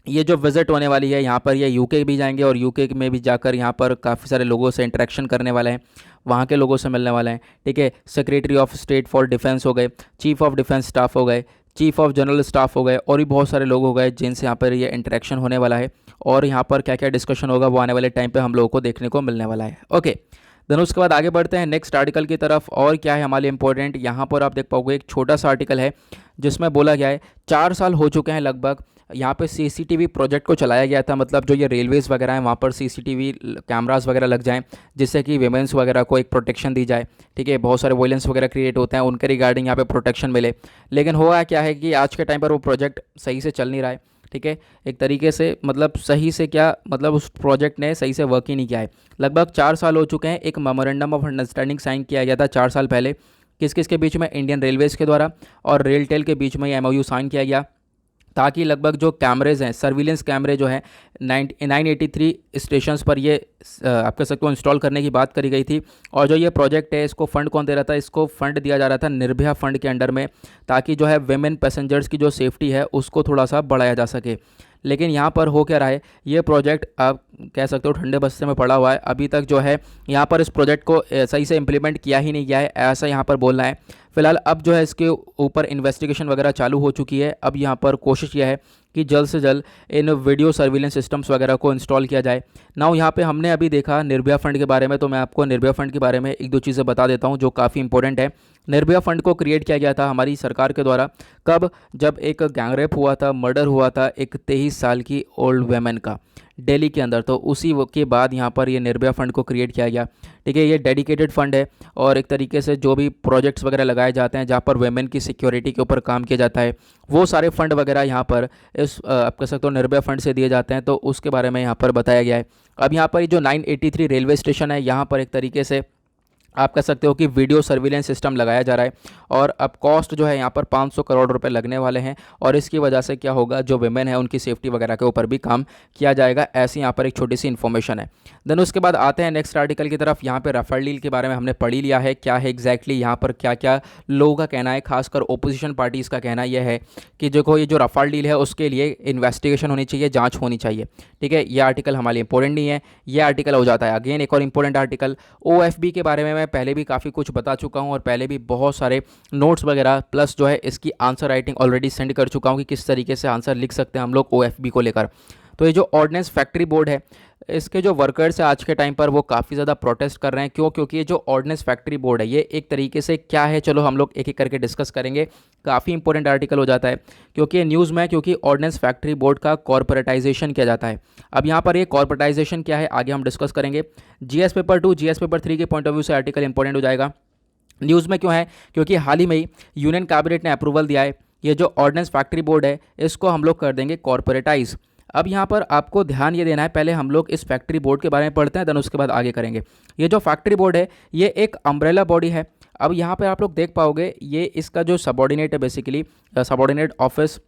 Speaker 1: ये जो विज़िट होने वाली है यहाँ पर ये यूके भी जाएंगे और यूके में भी जाकर यहाँ पर काफ़ी सारे लोगों से इंटरेक्शन करने वाले हैं, वहाँ के लोगों से मिलने वाले हैं। ठीक है, secretary of state for defence हो गए, चीफ़ ऑफ डिफेंस स्टाफ हो गए, चीफ़ ऑफ जनरल स्टाफ हो गए और भी बहुत सारे लोग हो गए जिनसे यहाँ पर ये इंटरेक्शन होने वाला है। और यहाँ पर क्या क्या डिस्कशन होगा वो आने वाले टाइम पर हम लोगों को देखने को मिलने वाला है। ओके, देन उसके बाद आगे बढ़ते हैं नेक्स्ट आर्टिकल की तरफ। और क्या है हमारे इंपॉर्टेंट, यहाँ पर आप देख पाओगे एक छोटा सा आर्टिकल है जिसमें बोला गया है 4 साल हो चुके हैं लगभग यहाँ पे सीसीटीवी प्रोजेक्ट को चलाया गया था। मतलब जो ये रेलवेज़ वगैरह हैं वहाँ पर सीसीटीवी कैमरास वगैरह लग जाएं जिससे कि वीमेंस वगैरह को एक प्रोटेक्शन दी जाए। ठीक है, बहुत सारे वायलेंस वगैरह क्रिएट होते हैं, उनके रिगार्डिंग यहाँ पे प्रोटेक्शन मिले। लेकिन हुआ क्या है कि आज के टाइम पर वो प्रोजेक्ट सही से चल नहीं रहा है। ठीक है, एक तरीके से मतलब सही से क्या मतलब उस प्रोजेक्ट ने सही से वर्क ही नहीं किया है। लगभग 4 साल हो चुके हैं। एक मेमोरेंडम ऑफ अंडरस्टैंडिंग साइन किया गया था 4 साल पहले, किस किस के बीच में, इंडियन रेलवेज़ के द्वारा और रेलटेल के बीच में ये एमओयू साइन किया गया, ताकि लगभग जो कैमरेज हैं सर्विलेंस कैमरे जो हैं 983 स्टेशंस पर ये आप कह सकते हो इंस्टॉल करने की बात करी गई थी। और जो ये प्रोजेक्ट है इसको फंड कौन दे रहा था, इसको फंड दिया जा रहा था निर्भया फंड के अंडर में, ताकि जो है वेमेन पैसेंजर्स की जो सेफ्टी है उसको थोड़ा सा बढ़ाया जा सके। लेकिन यहाँ पर हो क्या रहा है, ये प्रोजेक्ट आप कह सकते हो ठंडे बस्ते में पड़ा हुआ है। अभी तक जो है यहाँ पर इस प्रोजेक्ट को सही से इम्प्लीमेंट किया ही नहीं गया है, ऐसा यहाँ पर बोलना है। फिलहाल अब जो है इसके ऊपर इन्वेस्टिगेशन वगैरह चालू हो चुकी है। अब यहाँ पर कोशिश यह है कि जल्द से जल्द इन वीडियो सर्विलेंस सिस्टम्स वगैरह को इंस्टॉल किया जाए। नाउ यहाँ पे हमने अभी देखा निर्भया फंड के बारे में, तो मैं आपको निर्भया फंड के बारे में एक दो चीज़ें बता देता हूँ जो काफ़ी इंपॉर्टेंट है। निर्भया फंड को क्रिएट किया गया था हमारी सरकार के द्वारा, कब, जब एक गैंगरेप हुआ था, मर्डर हुआ था एक 23 साल की ओल्ड वेमेन का दिल्ली के अंदर। तो उसी के बाद यहाँ पर ये निर्भया फंड को क्रिएट किया गया। ठीक है, ये डेडिकेटेड फंड है और एक तरीके से जो भी प्रोजेक्ट्स वगैरह लगाए जाते हैं जहाँ पर वेमेन की सिक्योरिटी के ऊपर काम किया जाता है, वो सारे फंड वगैरह यहाँ पर इस आप कह सकते हो निर्भया फंड से दिए जाते हैं। तो उसके बारे में यहाँ पर बताया गया है। अब यहाँ पर जो 983 रेलवे स्टेशन है यहाँ पर एक तरीके से आप कह सकते हो कि वीडियो सर्विलेंस सिस्टम लगाया जा रहा है और अब कॉस्ट जो है यहाँ पर 500 करोड़ रुपए लगने वाले हैं। और इसकी वजह से क्या होगा, जो विमेन है उनकी सेफ्टी वगैरह के ऊपर भी काम किया जाएगा। ऐसी यहाँ पर एक छोटी सी इन्फॉर्मेशन है। देन उसके बाद आते हैं नेक्स्ट आर्टिकल की तरफ। यहाँ पे राफेल डील के बारे में हमने पढ़ ही लिया है, क्या है एग्जैक्टली यहाँ पर क्या क्या लोगों का कहना है, खासकर ओपोजिशन पार्टीज़ का कहना यह है कि देखो ये जो राफेल डील है उसके लिए इन्वेस्टिगेशन होनी चाहिए, जाँच होनी चाहिए। ठीक है, ये आर्टिकल हमारे लिए इंपॉर्टेंट नहीं है, ये आर्टिकल हो जाता है अगेन एक और इंपॉर्टेंट आर्टिकल OFB के बारे में। मैं पहले भी काफ़ी कुछ बता चुका हूं और पहले भी बहुत सारे नोट्स वगैरह प्लस जो है इसकी आंसर राइटिंग ऑलरेडी सेंड कर चुका हूं कि किस तरीके से आंसर लिख सकते हैं हम लोग OFB को लेकर। तो ये जो ऑर्डिनेंस फैक्ट्री बोर्ड है, इसके जो वर्कर्स है आज के टाइम पर वो काफ़ी ज़्यादा प्रोटेस्ट कर रहे हैं। क्यों? क्योंकि ये जो ऑर्डिनेंस फैक्ट्री बोर्ड है ये एक तरीके से क्या है, चलो हम लोग एक एक करके डिस्कस करेंगे। काफ़ी इंपॉर्टेंट आर्टिकल हो जाता है क्योंकि ये न्यूज़ में, क्योंकि ऑर्डिनेंस फैक्ट्री बोर्ड का कॉर्पोरेटाइजेशन किया जाता है। अब यहाँ पर ये कॉर्पोरेटाइजेशन क्या है आगे हम डिस्कस करेंगे। GS पेपर 2 GS पेपर 3 के पॉइंट ऑफ व्यू से आर्टिकल इंपॉर्टेंट हो जाएगा। न्यूज़ में क्यों है? क्योंकि हाल ही में ही यूनियन कैबिनेट ने अप्रूवल दिया है ये जो ऑर्डिनेंस फैक्ट्री बोर्ड है इसको हम लोग कर देंगे कॉर्पोरेटाइज। अब यहाँ पर आपको ध्यान ये देना है, पहले हम लोग इस फैक्ट्री बोर्ड के बारे में पढ़ते हैं, देन उसके बाद आगे करेंगे। ये जो फैक्ट्री बोर्ड है ये एक अम्ब्रेला बॉडी है। अब यहाँ पे आप लोग देख पाओगे ये इसका जो सबॉर्डिनेट है, बेसिकली सबॉर्डिनेट ऑफिस,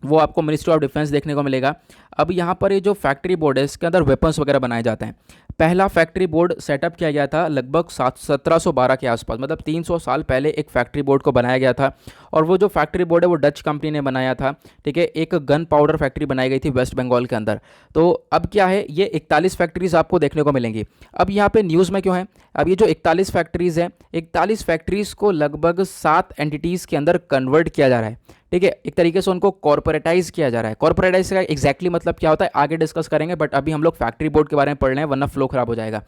Speaker 1: वो आपको मिनिस्ट्री ऑफ डिफेंस देखने को मिलेगा। अब यहाँ पर ये जो फैक्ट्री बोर्ड है इसके अंदर वेपन्स वगैरह बनाए जाते हैं। पहला फैक्ट्री बोर्ड सेटअप किया गया था लगभग 1712 के आसपास, मतलब 300 साल पहले एक फैक्ट्री बोर्ड को बनाया गया था। और वो जो फैक्ट्री बोर्ड है वो डच कंपनी ने बनाया था, ठीक है। एक गन पाउडर फैक्ट्री बनाई गई थी वेस्ट बंगाल के अंदर। तो अब क्या है, ये 41 फैक्ट्रीज़ आपको देखने को मिलेंगी। अब यहाँ पे न्यूज़ में क्यों है, अब ये जो 41 फैक्ट्रीज़ हैं, 41 फैक्ट्रीज़ को लगभग 7 एंटिटीज़ के अंदर कन्वर्ट किया जा रहा है, ठीक है। एक तरीके से उनको कॉर्पोरेटाइज किया जा रहा है। कॉर्पोरेटाइज का एग्जैक्टली मतलब क्या होता है आगे डिस्कस करेंगे, बट अभी हम लोग फैक्ट्री बोर्ड के बारे में पढ़ रहे हैं, वरना फ्लो खराब हो जाएगा।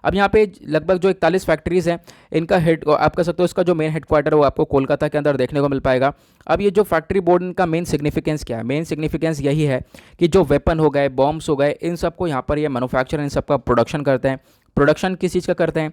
Speaker 1: अब यहाँ पे लगभग जो 41 फैक्ट्रीज़ हैं इनका हेड, आप कह सकते हो इसका जो मेन हेडक्वार्टर है वो आपको कोलकाता के अंदर देखने को मिल पाएगा। अब ये जो फैक्ट्री बोर्ड का मेन सिग्निफिकेंस क्या है, मेन सिग्निफिकेंस यही है कि जो वेपन हो गए, बॉम्ब्स हो गए, इन सबको यहाँ पर ये मैन्युफैक्चर, इन सब का प्रोडक्शन करते हैं। प्रोडक्शन किस चीज़ का करते हैं,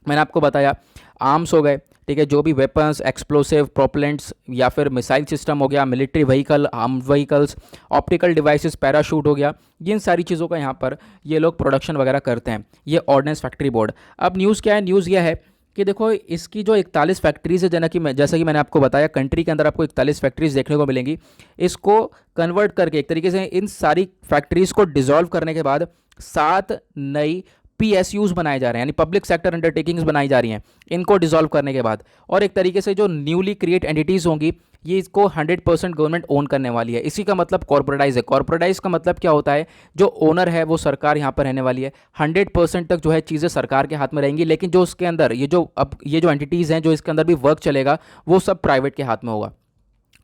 Speaker 1: मैंने आपको बताया आर्म्स हो गए, ठीक है, जो भी वेपन्स, एक्सप्लोसिव, प्रोपेलेंट्स या फिर मिसाइल सिस्टम हो गया, military vehicle, armed vehicles, optical devices, parachute हो गया, इन सारी चीज़ों का यहाँ पर ये लोग प्रोडक्शन वगैरह करते हैं, ये ऑर्डिनेंस फैक्ट्री बोर्ड। अब न्यूज़ क्या है, न्यूज़ यह है कि देखो इसकी जो 41 फैक्ट्रीज़ है, जैसा कि मैंने आपको बताया कंट्री के अंदर आपको 41 फैक्ट्रीज़ देखने को मिलेंगी। इसको कन्वर्ट करके एक तरीके से इन सारी फैक्ट्रीज़ को डिसॉल्व करने के बाद 7 नई PSUs बनाए जा रहे हैं, यानी पब्लिक सेक्टर अंडरटेकिंग्स बनाई जा रही हैं इनको डिसॉल्व करने के बाद। और एक तरीके से जो न्यूली क्रिएट एंटिटीज़ होंगी ये इसको 100% गवर्नमेंट ओन करने वाली है। इसी का मतलब कॉर्पोरेटाइज है। कॉर्पोरेटाइज का मतलब क्या होता है, जो ओनर है वो सरकार यहाँ पर रहने वाली है, 100% तक जो है चीज़ें सरकार के हाथ में रहेंगी, लेकिन जो उसके अंदर ये जो एंटिटीज़ हैं जो इसके अंदर भी वर्क चलेगा वो सब प्राइवेट के हाथ में होगा,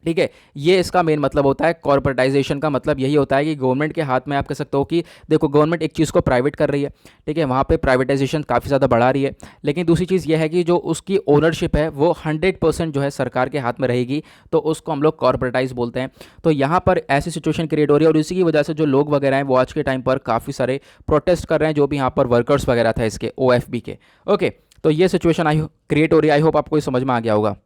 Speaker 1: ठीक है। ये इसका मेन मतलब होता है। कॉर्पोरेटाइजेशन का मतलब यही होता है कि गवर्नमेंट के हाथ में, आप कह सकते हो कि देखो गवर्नमेंट एक चीज़ को प्राइवेट कर रही है, ठीक है, वहाँ पे प्राइवेटाइजेशन काफ़ी ज़्यादा बढ़ा रही है, लेकिन दूसरी चीज़ ये है कि जो उसकी ओनरशिप है वो 100% जो है सरकार के हाथ में रहेगी, तो उसको हम लोग कॉर्पोरेटाइज बोलते हैं। तो यहाँ पर ऐसी सिचुएशन क्रिएट हो रही है और इसी की वजह से जो लोग वगैरह हैं वो आज के टाइम पर काफ़ी सारे प्रोटेस्ट कर रहे हैं, जो भी यहाँ पर वर्कर्स वगैरह था इसके OFB के। ओके, तो ये सिचुएशन क्रिएट हो रही है। आई होप आपको ये समझ में आ गया होगा।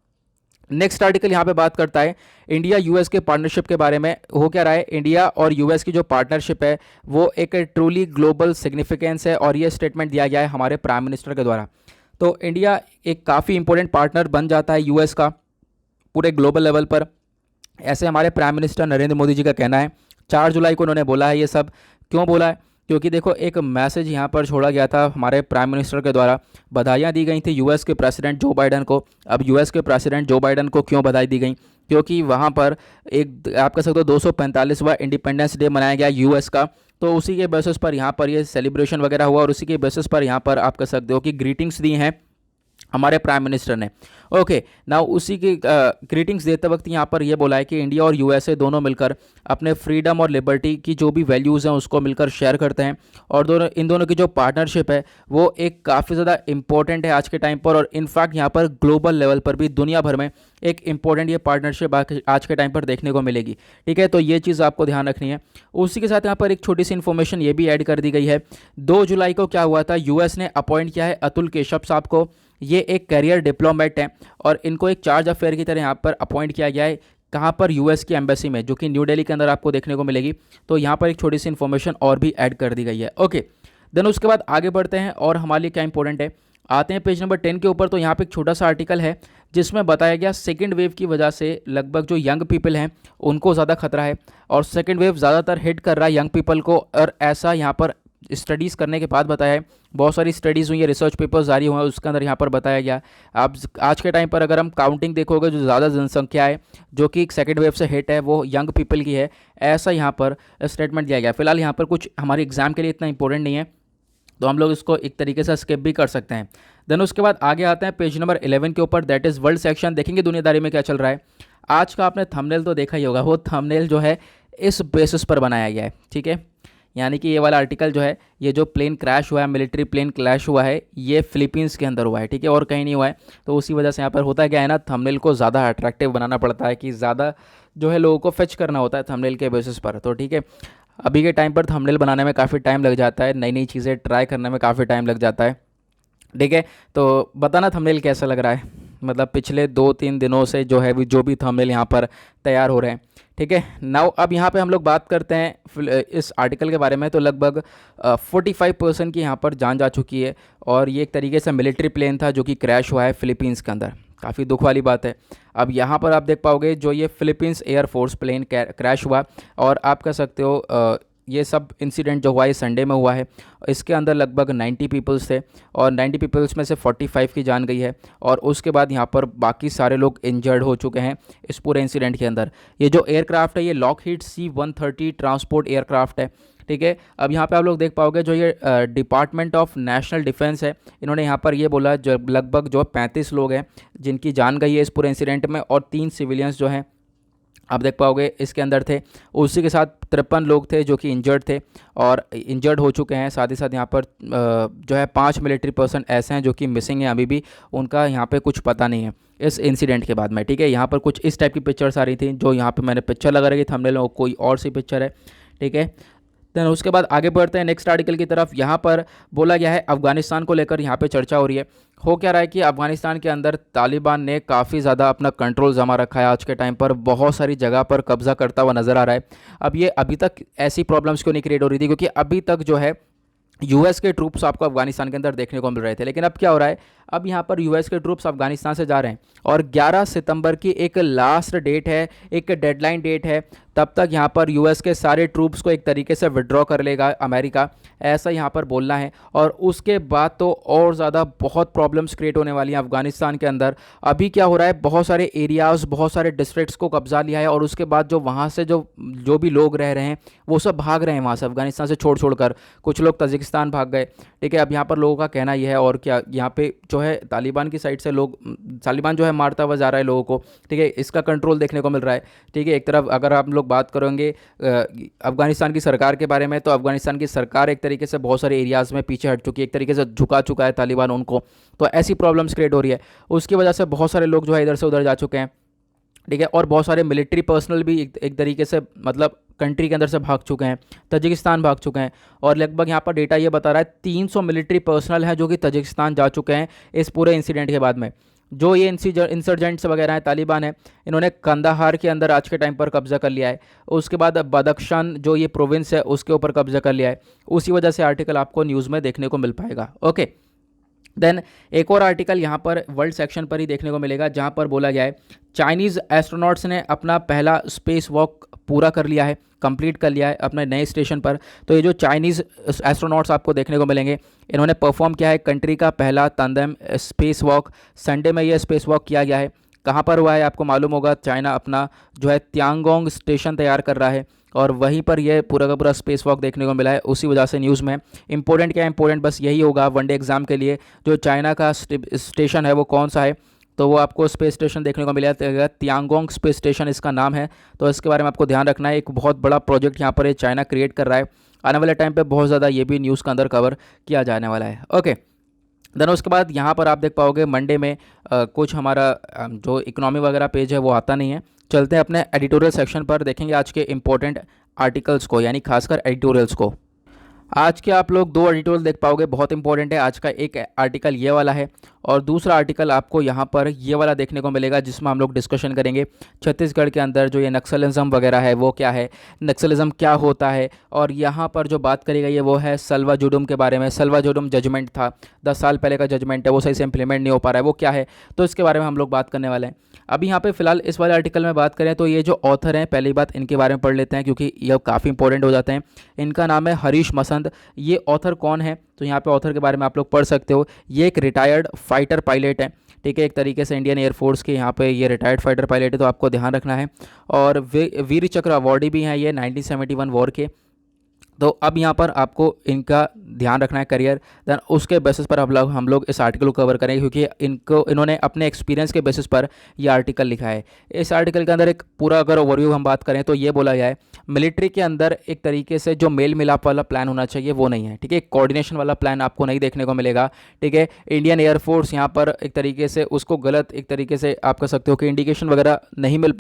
Speaker 1: नेक्स्ट आर्टिकल यहाँ पे बात करता है इंडिया US के पार्टनरशिप के बारे में। हो क्या रहा है, इंडिया और US की जो पार्टनरशिप है वो एक ट्रूली ग्लोबल सिग्निफिकेंस है, और ये स्टेटमेंट दिया गया है हमारे प्राइम मिनिस्टर के द्वारा। तो इंडिया एक काफ़ी इंपॉर्टेंट पार्टनर बन जाता है US का पूरे ग्लोबल लेवल पर, ऐसे हमारे प्राइम मिनिस्टर नरेंद्र मोदी जी का कहना है। 4 जुलाई को उन्होंने बोला है। ये सब क्यों बोला है, क्योंकि देखो एक मैसेज यहाँ पर छोड़ा गया था हमारे प्राइम मिनिस्टर के द्वारा, बधाइयाँ दी गई थी US के प्रेसिडेंट जो बाइडन को। अब US के प्रेसिडेंट जो बाइडन को क्यों बधाई दी गई, क्योंकि वहाँ पर एक आप कह सकते हो 245वां इंडिपेंडेंस डे मनाया गया US का, तो उसी के बेसिस पर यहाँ पर ये सेलिब्रेशन वगैरह हुआ, और उसी के बेसिस पर यहाँ पर आप कह सकते हो कि ग्रीटिंग्स दी हैं हमारे प्राइम मिनिस्टर ने। ओके, नाउ उसी की ग्रीटिंग्स देते वक्त यहाँ पर ये बोला है कि इंडिया और USA दोनों मिलकर अपने फ्रीडम और लिबर्टी की जो भी वैल्यूज़ हैं उसको मिलकर शेयर करते हैं, और इन दोनों की जो पार्टनरशिप है वो एक काफ़ी ज़्यादा इंपॉर्टेंट है आज के टाइम पर, और इनफैक्ट यहाँ पर ग्लोबल लेवल पर भी दुनिया भर में एक इंपॉर्टेंट ये पार्टनरशिप आज के टाइम पर देखने को मिलेगी, ठीक है। तो ये चीज़ आपको ध्यान रखनी है। उसी के साथ यहाँ पर एक छोटी सी इन्फॉर्मेशन ये भी ऐड कर दी गई है। 2 जुलाई को क्या हुआ था, US ने अपॉइंट किया है अतुल केशव साहब को। ये एक करियर डिप्लोमेट हैं और इनको एक चार्ज अफेयर की तरह यहाँ पर अपॉइंट किया गया है। कहाँ पर, US की एम्बेसी में, जो कि न्यू दिल्ली के अंदर आपको देखने को मिलेगी। तो यहाँ पर एक छोटी सी इन्फॉर्मेशन और भी ऐड कर दी गई है। ओके, देन उसके बाद आगे बढ़ते हैं और हमारे लिए क्या इंपॉर्टेंट है, आते हैं पेज नंबर 10 के ऊपर। तो यहाँ पे एक छोटा सा आर्टिकल है जिसमें बताया गया सेकेंड वेव की वजह से लगभग जो यंग पीपल हैं उनको ज़्यादा खतरा है, और सेकेंड वेव ज़्यादातर हिट कर रहा है यंग पीपल को। और ऐसा यहाँ पर स्टडीज़ करने के बाद बताया है, बहुत सारी स्टडीज़ हुई है, रिसर्च पेपर्स जारी हुए हैं, उसके अंदर यहाँ पर बताया गया। आप आज के टाइम पर अगर हम काउंटिंग देखोगे, जो ज़्यादा जनसंख्या है जो कि सेकेंड वेव से हिट है वो यंग पीपल की है, ऐसा यहाँ पर स्टेटमेंट दिया गया। फिलहाल यहाँ पर कुछ हमारे एग्जाम के लिए इतना इंपॉर्टेंट नहीं है, तो हम लोग इसको एक तरीके से स्किप भी कर सकते हैं। देन उसके बाद आगे आते हैं पेज नंबर 11 के ऊपर, दैट इज़ वर्ल्ड सेक्शन। देखेंगे दुनियादारी में क्या चल रहा है। आज का आपने थंबनेल तो देखा ही होगा, वो थंबनेल जो है इस बेसिस पर बनाया गया है, ठीक है। यानी कि ये वाला आर्टिकल जो है, ये जो प्लेन क्रैश हुआ है, मिलिट्री प्लेन क्रैश हुआ है, ये फिलीपींस के अंदर हुआ है, ठीक है, और कहीं नहीं हुआ है। तो उसी वजह से यहाँ पर होता क्या है ना, थंबनेल को ज़्यादा अट्रैक्टिव बनाना पड़ता है, कि ज़्यादा जो है लोगों को फेच करना होता है थंबनेल के बेसिस पर। तो ठीक है, अभी के टाइम पर थंबनेल बनाने में काफ़ी टाइम लग जाता है, नई नई चीज़ें ट्राई करने में काफ़ी टाइम लग जाता है, ठीक है। तो बताना थंबनेल कैसा लग रहा है, मतलब पिछले 2-3 दिनों से जो है जो भी थंबनेल यहाँ पर तैयार हो रहे हैं। ठीक है, नाउ अब यहाँ पे हम लोग बात करते हैं इस आर्टिकल के बारे में। तो लगभग 45% की यहाँ पर जान जा चुकी है, और ये एक तरीके से मिलिट्री प्लेन था जो कि क्रैश हुआ है फिलीपींस के अंदर। काफ़ी दुख वाली बात है। अब यहाँ पर आप देख पाओगे जो ये फिलीपींस एयरफोर्स प्लेन क्रैश हुआ, और आप कह सकते हो ये सब इंसिडेंट जो हुआ ये संडे में हुआ है। इसके अंदर लगभग 90 पीपल्स थे, और 90 पीपल्स में से 45 की जान गई है, और उसके बाद यहाँ पर बाकी सारे लोग इंजर्ड हो चुके हैं इस पूरे इंसिडेंट के अंदर। ये जो एयरक्राफ्ट है ये लॉकहीड C-130 ट्रांसपोर्ट एयरक्राफ्ट है। ठीक है, अब यहाँ पे आप लोग देख पाओगे जो ये डिपार्टमेंट ऑफ नेशनल डिफेंस है, इन्होंने यहाँ पर ये बोला जो लगभग जो 35 लोग हैं जिनकी जान गई है इस पूरे इंसिडेंट में, और 3 सिविलियंस जो हैं आप देख पाओगे इसके अंदर थे। उसी के साथ 53 लोग थे जो कि इंजर्ड थे और इंजर्ड हो चुके हैं। साथ ही साथ यहाँ पर जो है 5 मिलिट्री पर्सन ऐसे हैं जो कि मिसिंग हैं, अभी भी उनका यहाँ पे कुछ पता नहीं है इस इंसिडेंट के बाद में। ठीक है, यहाँ पर कुछ इस टाइप की पिक्चर्स आ रही थी, जो यहाँ पे मैंने पिक्चर लगा रखी थंबनेल में, कोई और सी पिक्चर है। ठीक है, देन उसके बाद आगे बढ़ते हैं नेक्स्ट आर्टिकल की तरफ। यहाँ पर बोला गया है अफगानिस्तान को लेकर यहाँ पे चर्चा हो रही है। हो क्या रहा है कि अफगानिस्तान के अंदर तालिबान ने काफ़ी ज़्यादा अपना कंट्रोल जमा रखा है। आज के टाइम पर बहुत सारी जगह पर कब्जा करता हुआ नज़र आ रहा है। अब ये अभी तक ऐसी प्रॉब्लम्स क्यों नहीं क्रिएट हो रही थी, क्योंकि अभी तक जो है यूएस के ट्रूप्स आपको अफगानिस्तान के अंदर देखने को मिल रहे थे। लेकिन अब क्या हो रहा है, अब यहाँ पर यूएस के ट्रूप्स अफगानिस्तान से जा रहे हैं, और 11 सितंबर की एक लास्ट डेट है, एक डेडलाइन डेट है। तब तक यहाँ पर यूएस के सारे ट्रूप्स को एक तरीके से विड्रॉ कर लेगा अमेरिका, ऐसा यहाँ पर बोलना है। और उसके बाद तो और ज़्यादा बहुत प्रॉब्लम्स क्रिएट होने वाली हैं अफगानिस्तान के अंदर। अभी क्या हो रहा है, बहुत सारे एरियाज़, बहुत सारे डिस्ट्रिक्ट्स को कब्जा लिया है, और उसके बाद जो वहाँ से जो भी लोग रह रहे हैं वो सब भाग रहे हैं वहाँ से, अफगानिस्तान से छोड़ कर। कुछ लोग तजिकिस्तान भाग गए। ठीक है, अब यहाँ पर लोगों का कहना यह है, और क्या यहाँ पे जो है तालिबान की साइड से लोग, तालिबान जो है मारता हुआ जा रहा है लोगों को। ठीक है, इसका कंट्रोल देखने को मिल रहा है। ठीक है, एक तरफ अगर आप लोग बात करेंगे अफगानिस्तान की सरकार के बारे में, तो अफगानिस्तान की सरकार एक तरीके से बहुत सारे एरियाज़ में पीछे हट चुकी है, एक तरीके से झुका चुका है तालिबान उनको। तो ऐसी प्रॉब्लम्स क्रिएट हो रही है, उसकी वजह से बहुत सारे लोग जो है इधर से उधर जा चुके हैं। ठीक है, और बहुत सारे मिलिट्री पर्सनल भी एक तरीके से मतलब कंट्री के अंदर से भाग चुके हैं, तजिकिस्तान भाग चुके हैं। और लगभग यहाँ पर डेटा ये बता रहा है 300 मिलिट्री पर्सनल हैं जो कि तजिकिस्तान जा चुके हैं इस पूरे इंसिडेंट के बाद में। जो ये इंसर्जेंट्स वगैरह हैं, तालिबान है, इन्होंने कंदाहार के अंदर आज के टाइम पर कब्जा कर लिया है। उसके बाद बदख्शान जो ये प्रोविंस है उसके ऊपर कब्जा कर लिया है। उसी वजह से आर्टिकल आपको न्यूज़ में देखने को मिल पाएगा। ओके, देन एक और आर्टिकल यहाँ पर वर्ल्ड सेक्शन पर ही देखने को मिलेगा, जहाँ पर बोला गया है चाइनीज़ एस्ट्रोनॉट्स ने अपना पहला स्पेस वॉक पूरा कर लिया है, कंप्लीट कर लिया है अपने नए स्टेशन पर। तो ये जो चाइनीज़ एस्ट्रोनॉट्स आपको देखने को मिलेंगे, इन्होंने परफॉर्म किया है कंट्री का पहला तंदम स्पेस वॉक। संडे में ये स्पेस वॉक किया गया है। कहाँ पर हुआ है आपको मालूम होगा, चाइना अपना जो है त्यांगोंग स्टेशन तैयार कर रहा है, और वहीं पर यह पूरा का पूरा स्पेस वॉक देखने को मिला है। उसी वजह से न्यूज़ में इंपॉर्टेंट क्या है, इंपॉर्टेंट बस यही होगा वनडे एग्जाम के लिए, जो चाइना का स्टेशन है वो कौन सा है, तो वो आपको स्पेस स्टेशन देखने को मिलेगा। त्यांगोंग स्पेस स्टेशन इसका नाम है। तो इसके बारे में आपको ध्यान रखना है। एक बहुत बड़ा प्रोजेक्ट यहाँ पर ये चाइना क्रिएट कर रहा है। आने वाले टाइम पे बहुत ज़्यादा ये भी न्यूज़ के अंदर कवर किया जाने वाला है। ओके, देन उसके बाद यहाँ पर आप देख पाओगे मंडे में कुछ हमारा जो इकोनॉमी वगैरह पेज है वो आता नहीं है। चलते हैं अपने एडिटोरियल सेक्शन पर, देखेंगे आज के इंपॉर्टेंट आर्टिकल्स को, यानी खासकर एडिटोरियल्स को। आज के आप लोग 2 एडिटोरियल देख पाओगे, बहुत इंपॉर्टेंट है। आज का एक आर्टिकल ये वाला है, और दूसरा आर्टिकल आपको यहाँ पर ये वाला देखने को मिलेगा, जिसमें हम लोग डिस्कशन करेंगे छत्तीसगढ़ के अंदर जो ये नक्सलिज्म वगैरह है वो क्या है, नक्सलिज्म क्या होता है। और यहाँ पर जो बात करी गई है वो है सल्वा जुडुम के बारे में। सल्वा जुडुम जजमेंट था, 10 साल पहले का जजमेंट है, वो सही से इंप्लीमेंट नहीं हो पा रहा है, वो क्या है, तो इसके बारे में हम लोग बात करने वाले हैं। अभी यहाँ पे फिलहाल इस वाले आर्टिकल में बात करें तो ये जो ऑथर हैं, पहली बात इनके बारे में पढ़ लेते हैं क्योंकि ये काफ़ी इंपॉर्टेंट हो जाते हैं। इनका नाम है हरीश मसंद। ये ऑथर कौन है, तो यहाँ पे ऑथर के बारे में आप लोग पढ़ सकते हो। ये एक रिटायर्ड फाइटर पायलट है। ठीक है, एक तरीके से इंडियन एयरफोर्स के यहाँ पे ये रिटायर्ड फाइटर पायलट है, तो आपको ध्यान रखना है। और वीर चक्र अवार्डी भी हैं ये 1971 वॉर के। तो अब यहाँ पर आपको इनका ध्यान रखना है करियर, देन उसके बेसिस पर हम लोग इस आर्टिकल को कवर करेंगे, क्योंकि इन्होंने अपने एक्सपीरियंस के बेसिस पर ये आर्टिकल लिखा है। इस आर्टिकल के अंदर एक पूरा अगर ओवरव्यू हम बात करें तो ये बोला गया है मिलिट्री के अंदर एक तरीके से जो मेल मिलाप वाला प्लान होना चाहिए वो नहीं है। ठीक है, कोऑर्डिनेशन वाला प्लान आपको नहीं देखने को मिलेगा। ठीक है, इंडियन एयरफोर्स यहाँ पर एक तरीके से उसको गलत, एक तरीके से आप कह सकते हो कि इंडिकेशन वगैरह नहीं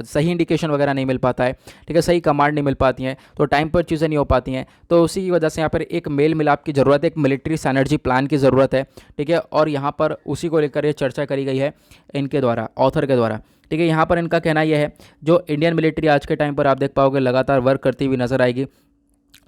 Speaker 1: सही इंडिकेशन वगैरह नहीं मिल पाता है। ठीक है, सही कमांड नहीं मिल पाती हैं, तो टाइम पर चीज़ें नहीं हो पाती। पाती हैं। तो उसी की वजह से यहाँ पर एक मेल मिलाप की ज़रूरत है, एक मिलिट्री साइनर्जी प्लान की ज़रूरत है, ठीक है। और यहाँ पर उसी को लेकर ये चर्चा करी गई है इनके द्वारा, ऑथर के द्वारा, ठीक है। यहाँ पर इनका कहना यह है जो इंडियन मिलिट्री आज के टाइम पर आप देख पाओगे लगातार वर्क करती हुई नजर आएगी,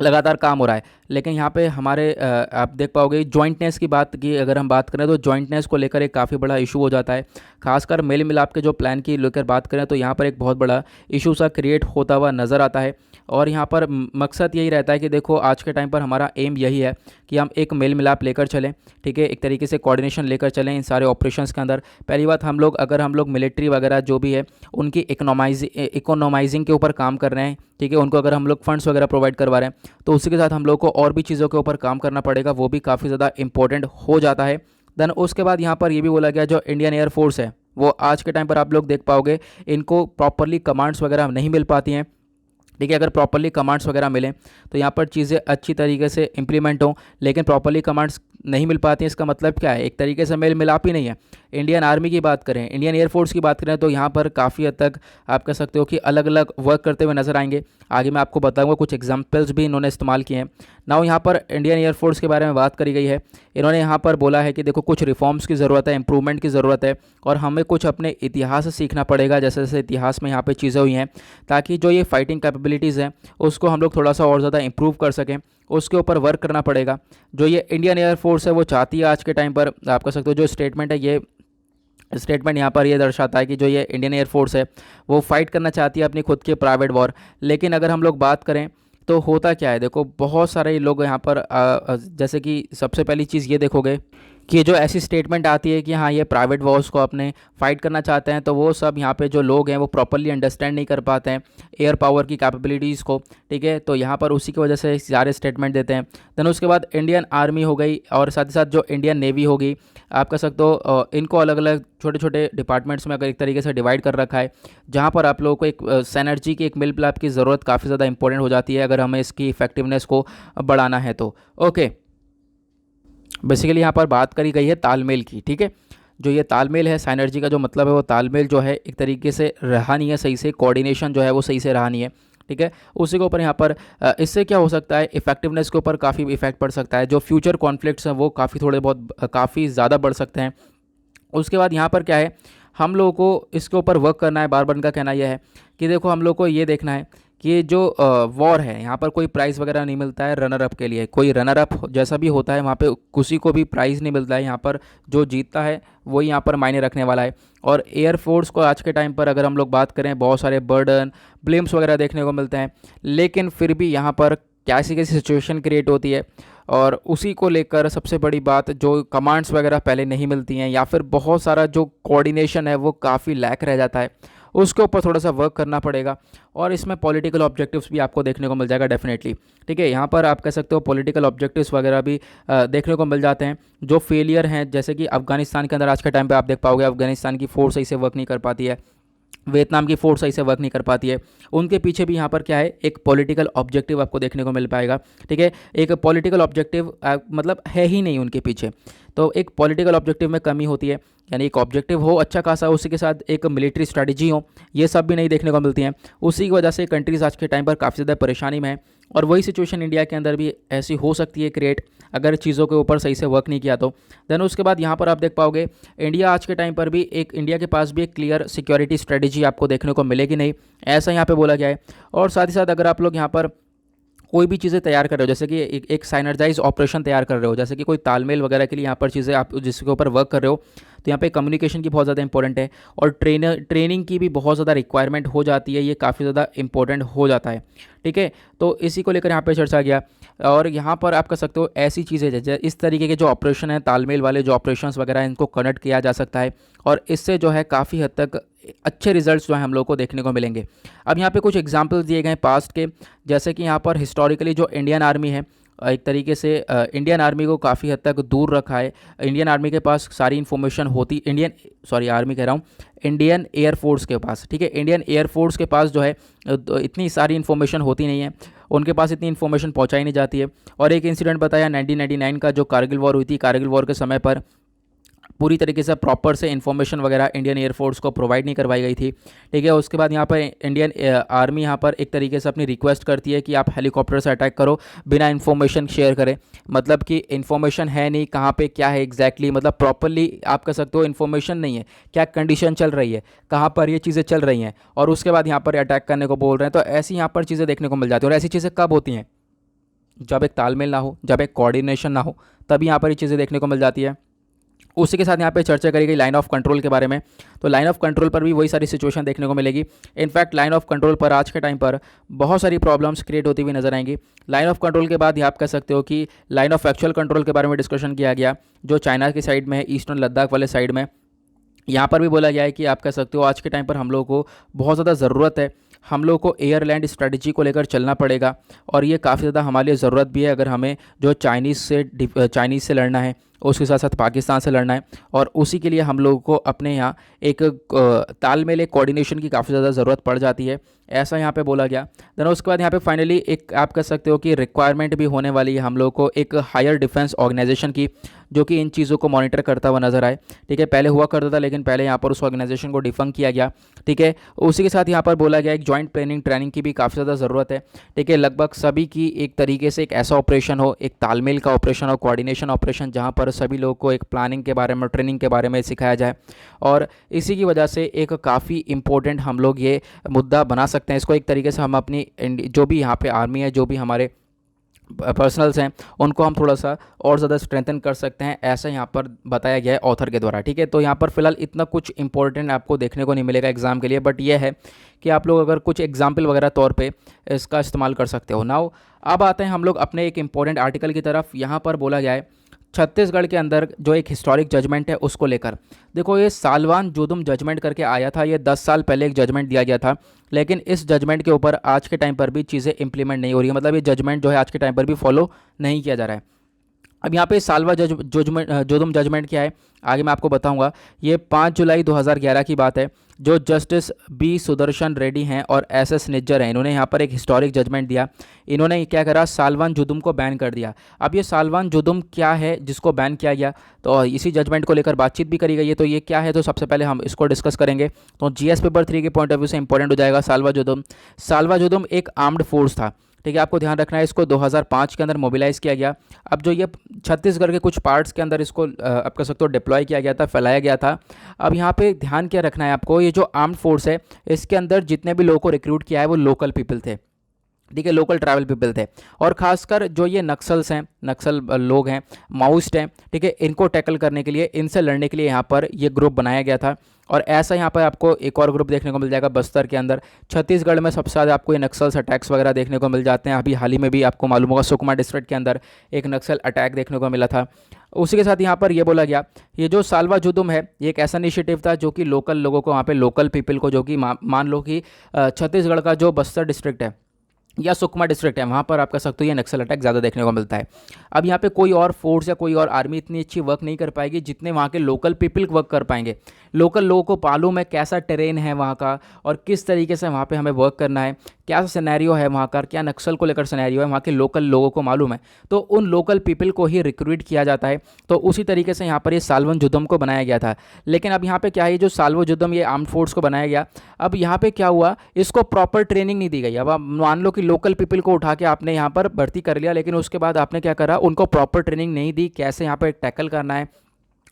Speaker 1: लगातार काम हो रहा है। लेकिन यहाँ पे हमारे आप देख पाओगे जॉइंटनेस की बात की अगर हम बात करें तो जॉइंटनेस को लेकर एक काफ़ी बड़ा इशू हो जाता है। खासकर मेल मिलाप के जो प्लान की लेकर बात करें तो यहाँ पर एक बहुत बड़ा इशू सा क्रिएट होता हुआ नज़र आता है। और यहाँ पर मकसद यही रहता है कि देखो आज के टाइम पर हमारा एम यही है कि हम एक मेल मिलाप लेकर चलें, ठीक है, एक तरीके से कोऑर्डिनेशन लेकर चलें इन सारे ऑपरेशंस के अंदर। पहली बात हम लोग अगर हम लोग मिलिट्री वगैरह जो भी है उनकी इकोनॉमाइजिंग के ऊपर काम कर रहे हैं, ठीक है, उनको अगर हम लोग फंड्स वगैरह प्रोवाइड करवा रहे हैं तो उसी के साथ हम लोग को और भी चीज़ों के ऊपर काम करना पड़ेगा, वो भी काफ़ी ज़्यादा इंपॉर्टेंट हो जाता है। देन उसके बाद यहाँ पर ये भी बोला गया जो इंडियन एयरफोर्स है वो आज के टाइम पर आप लोग देख पाओगे इनको प्रॉपरली कमांड्स वगैरह नहीं मिल पाती हैं, ठीक है। अगर प्रॉपरली कमांड्स वगैरह मिलें तो यहाँ पर चीज़ें अच्छी तरीके से इंप्लीमेंट हों, लेकिन प्रॉपरली कमांड्स नहीं मिल पाती हैं। इसका मतलब क्या है, एक तरीके से मेल मिलाप ही नहीं है। इंडियन आर्मी की बात करें, इंडियन एयरफोर्स की बात करें तो यहाँ पर काफ़ी हद तक आप कह सकते हो कि अलग अलग वर्क करते हुए नजर आएंगे। आगे मैं आपको बताऊंगा, कुछ एग्जाम्पल्स भी इन्होंने इस्तेमाल किए हैं। नाउ यहाँ पर इंडियन एयरफोर्स के बारे में बात करी गई है। इन्होंने यहाँ पर बोला है कि देखो कुछ रिफॉर्म्स की ज़रूरत है, इंप्रूवमेंट की ज़रूरत है और हमें कुछ अपने इतिहास से सीखना पड़ेगा, जैसे जैसे इतिहास में यहाँ पर चीज़ें हुई हैं, ताकि जो ये फाइटिंग कैपेबिलिटीज़ हैं उसको हम लोग थोड़ा सा और ज़्यादा इंप्रूव कर सकें, उसके ऊपर वर्क करना पड़ेगा। जो ये इंडियन एयरफोर्स है वो चाहती है आज के टाइम पर आप कह सकते हो जो स्टेटमेंट है, ये स्टेटमेंट यहाँ पर ये दर्शाता है कि जो ये इंडियन एयरफोर्स है वो फाइट करना चाहती है अपनी खुद के प्राइवेट वॉर। लेकिन अगर हम लोग बात करें तो होता क्या है, देखो बहुत सारे लोग यहाँ पर जैसे कि सबसे पहली चीज़ ये देखोगे कि जो ऐसी स्टेटमेंट आती है कि हाँ ये प्राइवेट वॉर्स को अपने फाइट करना चाहते हैं, तो वो सब यहाँ पे जो लोग हैं वो प्रॉपरली अंडरस्टैंड नहीं कर पाते हैं एयर पावर की कैपेबिलिटीज़ को, ठीक है। तो यहाँ पर उसी की वजह से सारे स्टेटमेंट देते हैं। देन उसके बाद इंडियन आर्मी हो गई और साथ ही साथ जो इंडियन नेवी होगी, आप कह सकते हो इनको अलग अलग छोटे छोटे डिपार्टमेंट्स में अगर एक तरीके से डिवाइड कर रखा है, जहाँ पर आप लोगों को एक सैनर्जी की एक मिल मिलाप की ज़रूरत काफ़ी ज़्यादा इंपॉर्टेंट हो जाती है अगर हमें इसकी इफेक्टिवनेस को बढ़ाना है तो। ओके, बेसिकली यहाँ पर बात करी गई है तालमेल की, ठीक है। जो ये तालमेल है साइनर्जी का जो मतलब है वो तालमेल जो है एक तरीके से रहा नहीं है सही से, कोऑर्डिनेशन जो है वो सही से रहा नहीं है, ठीक है। उसी के ऊपर यहाँ पर इससे क्या हो सकता है, इफेक्टिवनेस के ऊपर काफ़ी इफेक्ट पड़ सकता है। जो फ्यूचर कॉन्फ्लिक्ट्स हैं वो काफ़ी थोड़े बहुत काफ़ी ज़्यादा बढ़ सकते हैं। उसके बाद यहाँ पर क्या है, हम लोगों को इसके ऊपर वर्क करना है। बार बार इनका कहना यह है कि देखो हम लोग को ये देखना है कि जो वॉर है यहाँ पर कोई प्राइज़ वगैरह नहीं मिलता है रनर अप के लिए। कोई रनर अप जैसा भी होता है वहाँ पे किसी को भी प्राइज़ नहीं मिलता है। यहाँ पर जो जीतता है वही यहाँ पर मायने रखने वाला है। और एयरफोर्स को आज के टाइम पर अगर हम लोग बात करें बहुत सारे बर्डन ब्लेम्स वगैरह देखने को मिलते हैं, लेकिन फिर भी यहाँ पर कैसी कैसी सिचुएशन क्रिएट होती है और उसी को लेकर सबसे बड़ी बात जो कमांड्स वगैरह पहले नहीं मिलती हैं या फिर बहुत सारा जो कोऑर्डिनेशन है वो काफ़ी लैक रह जाता है, उसके ऊपर थोड़ा सा वर्क करना पड़ेगा। और इसमें पॉलिटिकल ऑब्जेक्टिव्स भी आपको देखने को मिल जाएगा डेफिनेटली, ठीक है। यहाँ पर आप कह सकते हो पॉलिटिकल ऑब्जेक्टिव्स वगैरह भी देखने को मिल जाते हैं जो फेलियर हैं, जैसे कि अफगानिस्तान के अंदर आज के टाइम पे आप देख पाओगे अफगानिस्तान की फोर्स सही से वर्क नहीं कर पाती है, वियतनाम की फोर्स सही से वर्क नहीं कर पाती है। उनके पीछे भी यहाँ पर क्या है, एक पॉलिटिकल ऑब्जेक्टिव आपको देखने को मिल पाएगा, ठीक है। एक पॉलिटिकल ऑब्जेक्टिव मतलब है ही नहीं उनके पीछे, तो एक पॉलिटिकल ऑब्जेक्टिव में कमी होती है। यानी एक ऑब्जेक्टिव हो अच्छा खासा, उसी के साथ एक मिलिट्री स्ट्रैटेजी हो, ये सब भी नहीं देखने को मिलती हैं। उसी की वजह से कंट्रीज़ आज के टाइम पर काफ़ी ज़्यादा परेशानी में है। और वही सिचुएशन इंडिया के अंदर भी ऐसी हो सकती है क्रिएट, अगर चीज़ों के ऊपर सही से वर्क नहीं किया तो। देन उसके बाद यहाँ पर आप देख पाओगे इंडिया आज के टाइम पर भी इंडिया के पास भी एक क्लियर सिक्योरिटी स्ट्रेटजी आपको देखने को मिलेगी नहीं, ऐसा यहाँ पे बोला गया है। और साथ ही साथ अगर आप लोग यहाँ पर कोई भी चीज़ें तैयार कर रहे हो, जैसे कि एक साइनर्जाइज ऑपरेशन तैयार कर रहे हो, जैसे कि कोई तालमेल वगैरह के लिए यहाँ पर चीज़ें आप जिसके ऊपर वर्क कर रहे हो, तो यहाँ पे कम्युनिकेशन की बहुत ज़्यादा इंपॉर्टेंट है और ट्रेनिंग की भी बहुत ज़्यादा रिक्वायरमेंट हो जाती है, ये काफ़ी ज़्यादा इंपॉर्टेंट हो जाता है, ठीक है। तो इसी को लेकर यहाँ पे चर्चा किया। और यहाँ पर आप कह सकते हो ऐसी चीज़ें जैसे इस तरीके के जो ऑपरेशन है, तालमेल वाले जो ऑपरेशंस वगैरह हैं, इनको कनेक्ट किया जा सकता है और इससे जो है काफ़ी हद तक अच्छे रिजल्ट्स जो है हम लोग को देखने को मिलेंगे। अब यहाँ पे कुछ एग्जांपल्स दिए गए हैं पास्ट के, जैसे कि यहाँ पर हिस्टोरिकली जो इंडियन आर्मी है एक तरीके से इंडियन आर्मी को काफ़ी हद तक दूर रखा है। इंडियन आर्मी के पास सारी इन्फॉर्मेशन होती, आर्मी कह रहा हूँ, इंडियन एयरफोर्स के पास, ठीक है। इंडियन एयरफोर्स के पास जो है इतनी सारी इन्फॉर्मेशन होती नहीं है, उनके पास इतनी इन्फॉर्मेशन पहुँचाई नहीं जाती है। और एक इंसिडेंट बताया 1999 का जो कारगिल वॉर हुई थी, कारगिल वॉर के समय पर पूरी तरीके से प्रॉपर से इन्फॉर्मेशन वगैरह इंडियन एयरफोर्स को प्रोवाइड नहीं करवाई गई थी। ठीक है, उसके बाद यहाँ पर इंडियन आर्मी यहाँ पर एक तरीके से अपनी रिक्वेस्ट करती है कि आप हेलीकॉप्टर से अटैक करो बिना इन्फॉर्मेशन शेयर करें। मतलब कि इन्फॉर्मेशन है नहीं, कहाँ पे क्या है एग्जैक्टली, मतलब प्रॉपरली आप कह सकते हो इन्फॉर्मेशन नहीं है, क्या कंडीशन चल रही है, कहाँ पर ये चीज़ें चल रही हैं, और उसके बाद यहाँ पर अटैक करने को बोल रहे हैं। तो ऐसी यहाँ पर चीज़ें देखने को मिल जाती हैं। और ऐसी चीज़ें कब होती हैं? जब एक तालमेल ना हो, जब एक कोऑर्डिनेशन ना हो, तभी यहाँ पर ये चीज़ें देखने को मिल जाती है। उसी के साथ यहाँ पे चर्चा करी गई लाइन ऑफ कंट्रोल के बारे में। तो लाइन ऑफ कंट्रोल पर भी वही सारी सिचुएशन देखने को मिलेगी। इनफैक्ट लाइन ऑफ कंट्रोल पर आज के टाइम पर बहुत सारी प्रॉब्लम्स क्रिएट होती हुई नजर आएंगी। लाइन ऑफ कंट्रोल के बाद आप कह सकते हो कि लाइन ऑफ एक्चुअल कंट्रोल के बारे में डिस्कशन किया गया, जो चाइना की साइड में है, ईस्टर्न लद्दाख वाले साइड में। यहाँ पर भी बोला गया है कि आप कह सकते हो आज के टाइम पर हम लोगों को बहुत ज़्यादा ज़रूरत है, हम लोग को एयरलैंड स्ट्रेटजी को लेकर चलना पड़ेगा, और ये काफ़ी ज़्यादा हमारे लिए ज़रूरत भी है अगर हमें जो चाइनीज़ से लड़ना है, उसके साथ साथ पाकिस्तान से लड़ना है। और उसी के लिए हम लोगों को अपने यहाँ एक तालमेल, एक कोऑर्डिनेशन की काफ़ी ज़्यादा ज़रूरत पड़ जाती है, ऐसा यहाँ पे बोला गया। देन उसके बाद यहाँ पे फाइनली एक आप कह सकते हो कि रिक्वायरमेंट भी होने वाली है हम लोग को एक हायर डिफेंस ऑर्गेनाइजेशन की, जो कि इन चीज़ों को मॉनिटर करता हुआ नजर आए। ठीक है, पहले हुआ करता था, लेकिन पहले यहाँ पर उस ऑर्गेनाइजेशन को डिफंक किया गया। ठीक है, उसी के साथ यहाँ पर बोला गया एक जॉइंट प्लानिंग ट्रेनिंग की भी काफ़ी ज़्यादा ज़रूरत है। ठीक है, लगभग सभी की एक तरीके से एक ऐसा ऑपरेशन हो, एक तालमेल का ऑपरेशन हो, कोऑर्डिनेशन ऑपरेशन, जहाँ पर सभी लोग को एक प्लानिंग के बारे में, ट्रेनिंग के बारे में सिखाया जाए। और इसी की वजह से एक काफ़ी इंपॉर्टेंट हम लोग ये मुद्दा बना सकते हैं इसको। एक तरीके से हम अपनी जो भी यहाँ पे आर्मी है, जो भी हमारे पर्सनल्स हैं, उनको हम थोड़ा सा और ज़्यादा स्ट्रेंथन कर सकते हैं, ऐसा यहाँ पर बताया गया है ऑथर के द्वारा। ठीक है, तो यहाँ पर फिलहाल इतना कुछ इंपॉर्टेंट आपको देखने को नहीं मिलेगा एग्जाम के लिए, बट ये है कि आप लोग अगर कुछ एग्जाम्पल वगैरह तौर पे इसका इस्तेमाल कर सकते हो। नाउ अब आते हैं हम लोग अपने एक इंपॉर्टेंट आर्टिकल की तरफ। यहाँ पर बोला गया है छत्तीसगढ़ के अंदर जो एक हिस्टोरिक जजमेंट है उसको लेकर। देखो, ये सालवान जोदुम जजमेंट करके आया था, ये 10 साल पहले एक जजमेंट दिया गया था, लेकिन इस जजमेंट के ऊपर आज के टाइम पर भी चीज़ें इंप्लीमेंट नहीं हो रही है। मतलब ये जजमेंट जो है आज के टाइम पर भी फॉलो नहीं किया जा रहा है। अब यहाँ पे सालवा जोदुम जजमेंट क्या है, आगे मैं आपको बताऊंगा। ये 5 जुलाई 2011 की बात है। जो जस्टिस बी सुदर्शन रेड्डी हैं और एस निज्जर हैं, इन्होंने यहाँ पर एक हिस्टोरिक जजमेंट दिया। इन्होंने क्या करा, सालवान जुदुम को बैन कर दिया। अब ये सालवान जुदुम क्या है जिसको बैन किया गया, तो इसी जजमेंट को लेकर बातचीत भी करी गई है। तो ये क्या है, तो सबसे पहले हम इसको डिस्कस करेंगे। तो जीएस पेपर 3 के पॉइंट ऑफ व्यू से इंपॉर्टेंट हो जाएगा सालवा जुदुम एक आर्म्ड फोर्स था। ठीक है, आपको ध्यान रखना है, इसको 2005 के अंदर मोबिलाइज़ किया गया। अब जो ये छत्तीसगढ़ के कुछ पार्ट्स के अंदर इसको आप कह सकते हो डिप्लॉय किया गया था, फैलाया गया था। अब यहाँ पे ध्यान क्या रखना है आपको, ये जो आर्म्ड फोर्स है, इसके अंदर जितने भी लोगों को रिक्रूट किया है वो लोकल पीपल थे। ठीक है, लोकल ट्राइबल पीपल थे। और खासकर जो ये नक्सल्स हैं, नक्सल लोग हैं, माओइस्ट हैं, ठीक है, इनको टैकल करने के लिए, इनसे लड़ने के लिए यहाँ पर ये ग्रुप बनाया गया था। और ऐसा यहाँ पर आपको एक और ग्रुप देखने को मिल जाएगा बस्तर के अंदर। छत्तीसगढ़ में सबसे ज़्यादा आपको ये नक्सल्स अटैक्स वगैरह देखने को मिल जाते हैं। अभी हाल ही में भी आपको मालूम होगा सुकमा डिस्ट्रिक्ट के अंदर एक नक्सल अटैक देखने को मिला था। उसी के साथ यहाँ पर ये बोला गया, ये जो सालवा जुदुम है, ये एक ऐसा इनिशिएटिव था जो कि लोकल लोगों को, वहाँ पे लोकल पीपल को, जो कि मान लो कि छत्तीसगढ़ का जो बस्तर डिस्ट्रिक्ट है या सुकमा डिस्ट्रिक्ट है, वहाँ पर आप कह सकते हो ये नक्सल अटैक ज़्यादा देखने को मिलता है। अब यहाँ पे कोई और फोर्स या कोई और आर्मी इतनी अच्छी वर्क नहीं कर पाएगी जितने वहाँ के लोकल पीपल वर्क कर पाएंगे। लोकल लोगों को मालूम है कैसा टेरेन है वहाँ का, और किस तरीके से वहाँ पे हमें वर्क करना है, क्या सिनेरियो है वहाँ का, क्या नक्सल को लेकर सिनेरियो है, वहाँ के लोकल लोगों को मालूम है। तो उन लोकल पीपल को ही रिक्रूट किया जाता है। तो उसी तरीके से यहाँ पर ये सालवन जुदम को बनाया गया था। लेकिन अब यहाँ पे क्या है, जो सालवन जुदम ये आर्म्ड फोर्स को बनाया गया, अब यहाँ पे क्या हुआ, इसको प्रॉपर ट्रेनिंग नहीं दी गई। अब आप मान लो कि लोकल पीपल को उठा के आपने यहाँ पर भर्ती कर लिया, लेकिन उसके बाद आपने क्या करा, उनको प्रॉपर ट्रेनिंग नहीं दी कैसे यहाँ पर टैकल करना है।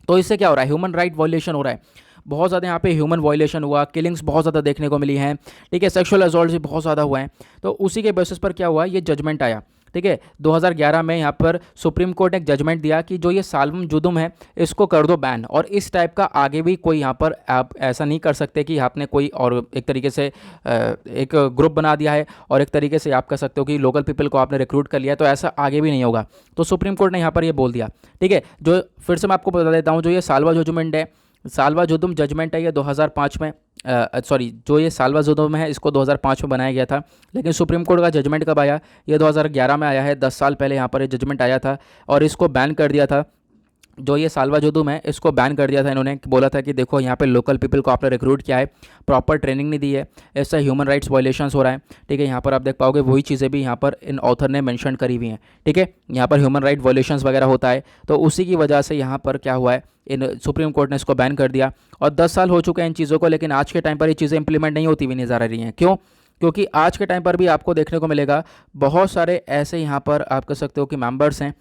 Speaker 1: तो इससे क्या हो रहा है, ह्यूमन राइट वायलेशन हो रहा है। बहुत ज़्यादा यहाँ पे ह्यूमन वायलेशन हुआ, किलिंग्स बहुत ज़्यादा देखने को मिली हैं। ठीक है, सेक्सुअल असॉल्ट भी बहुत ज़्यादा हुए हैं। तो उसी के बेसिस पर क्या हुआ, ये जजमेंट आया। ठीक है, 2011 में यहाँ पर सुप्रीम कोर्ट ने एक जजमेंट दिया कि जो ये सालवन जुदुम है इसको कर दो बैन, और इस टाइप का आगे भी कोई यहाँ पर आप ऐसा नहीं कर सकते कि आपने कोई और एक तरीके से एक ग्रुप बना दिया है और एक तरीके से आप कह सकते हो कि लोकल पीपल को आपने रिक्रूट कर लिया है, तो ऐसा आगे भी नहीं होगा। तो सुप्रीम कोर्ट ने यहाँ पर ये बोल दिया। ठीक है, जो फिर से मैं आपको बता देता हूँ, जो ये सालवा जजमेंट है, सालवा जुदुम जजमेंट है, ये 2005 में जो ये सालवा जुदुम है इसको 2005 में बनाया गया था। लेकिन सुप्रीम कोर्ट का जजमेंट कब आया, ये 2011 में आया है। 10 साल पहले यहाँ पर ये जजमेंट आया था और इसको बैन कर दिया था। जो ये सालवा जुदुम है इसको बैन कर दिया था इन्होंने, बोला था कि देखो यहाँ पे लोकल पीपल को आपने रिक्रूट किया है, प्रॉपर ट्रेनिंग नहीं दी है, ऐसा ह्यूमन राइट्स वायलेशंस हो रहा है। ठीक है, यहाँ पर आप देख पाओगे वही चीज़ें भी यहाँ पर इन ऑथर ने मेंशन करी हुई हैं। ठीक है, यहाँ पर ह्यूमन राइट वायलेशंस वगैरह होता है, तो उसी की वजह से यहाँ पर क्या हुआ है, इन सुप्रीम कोर्ट ने इसको बैन कर दिया। और 10 साल हो चुके हैं इन चीज़ों को, लेकिन आज के टाइम पर ये चीज़ें इंप्लीमेंट नहीं होती हुई नजर आ रही हैं। क्यों? क्योंकि आज के टाइम पर भी आपको देखने को मिलेगा बहुत सारे ऐसे यहाँ पर आप कह सकते हो कि मेंबर्स हैं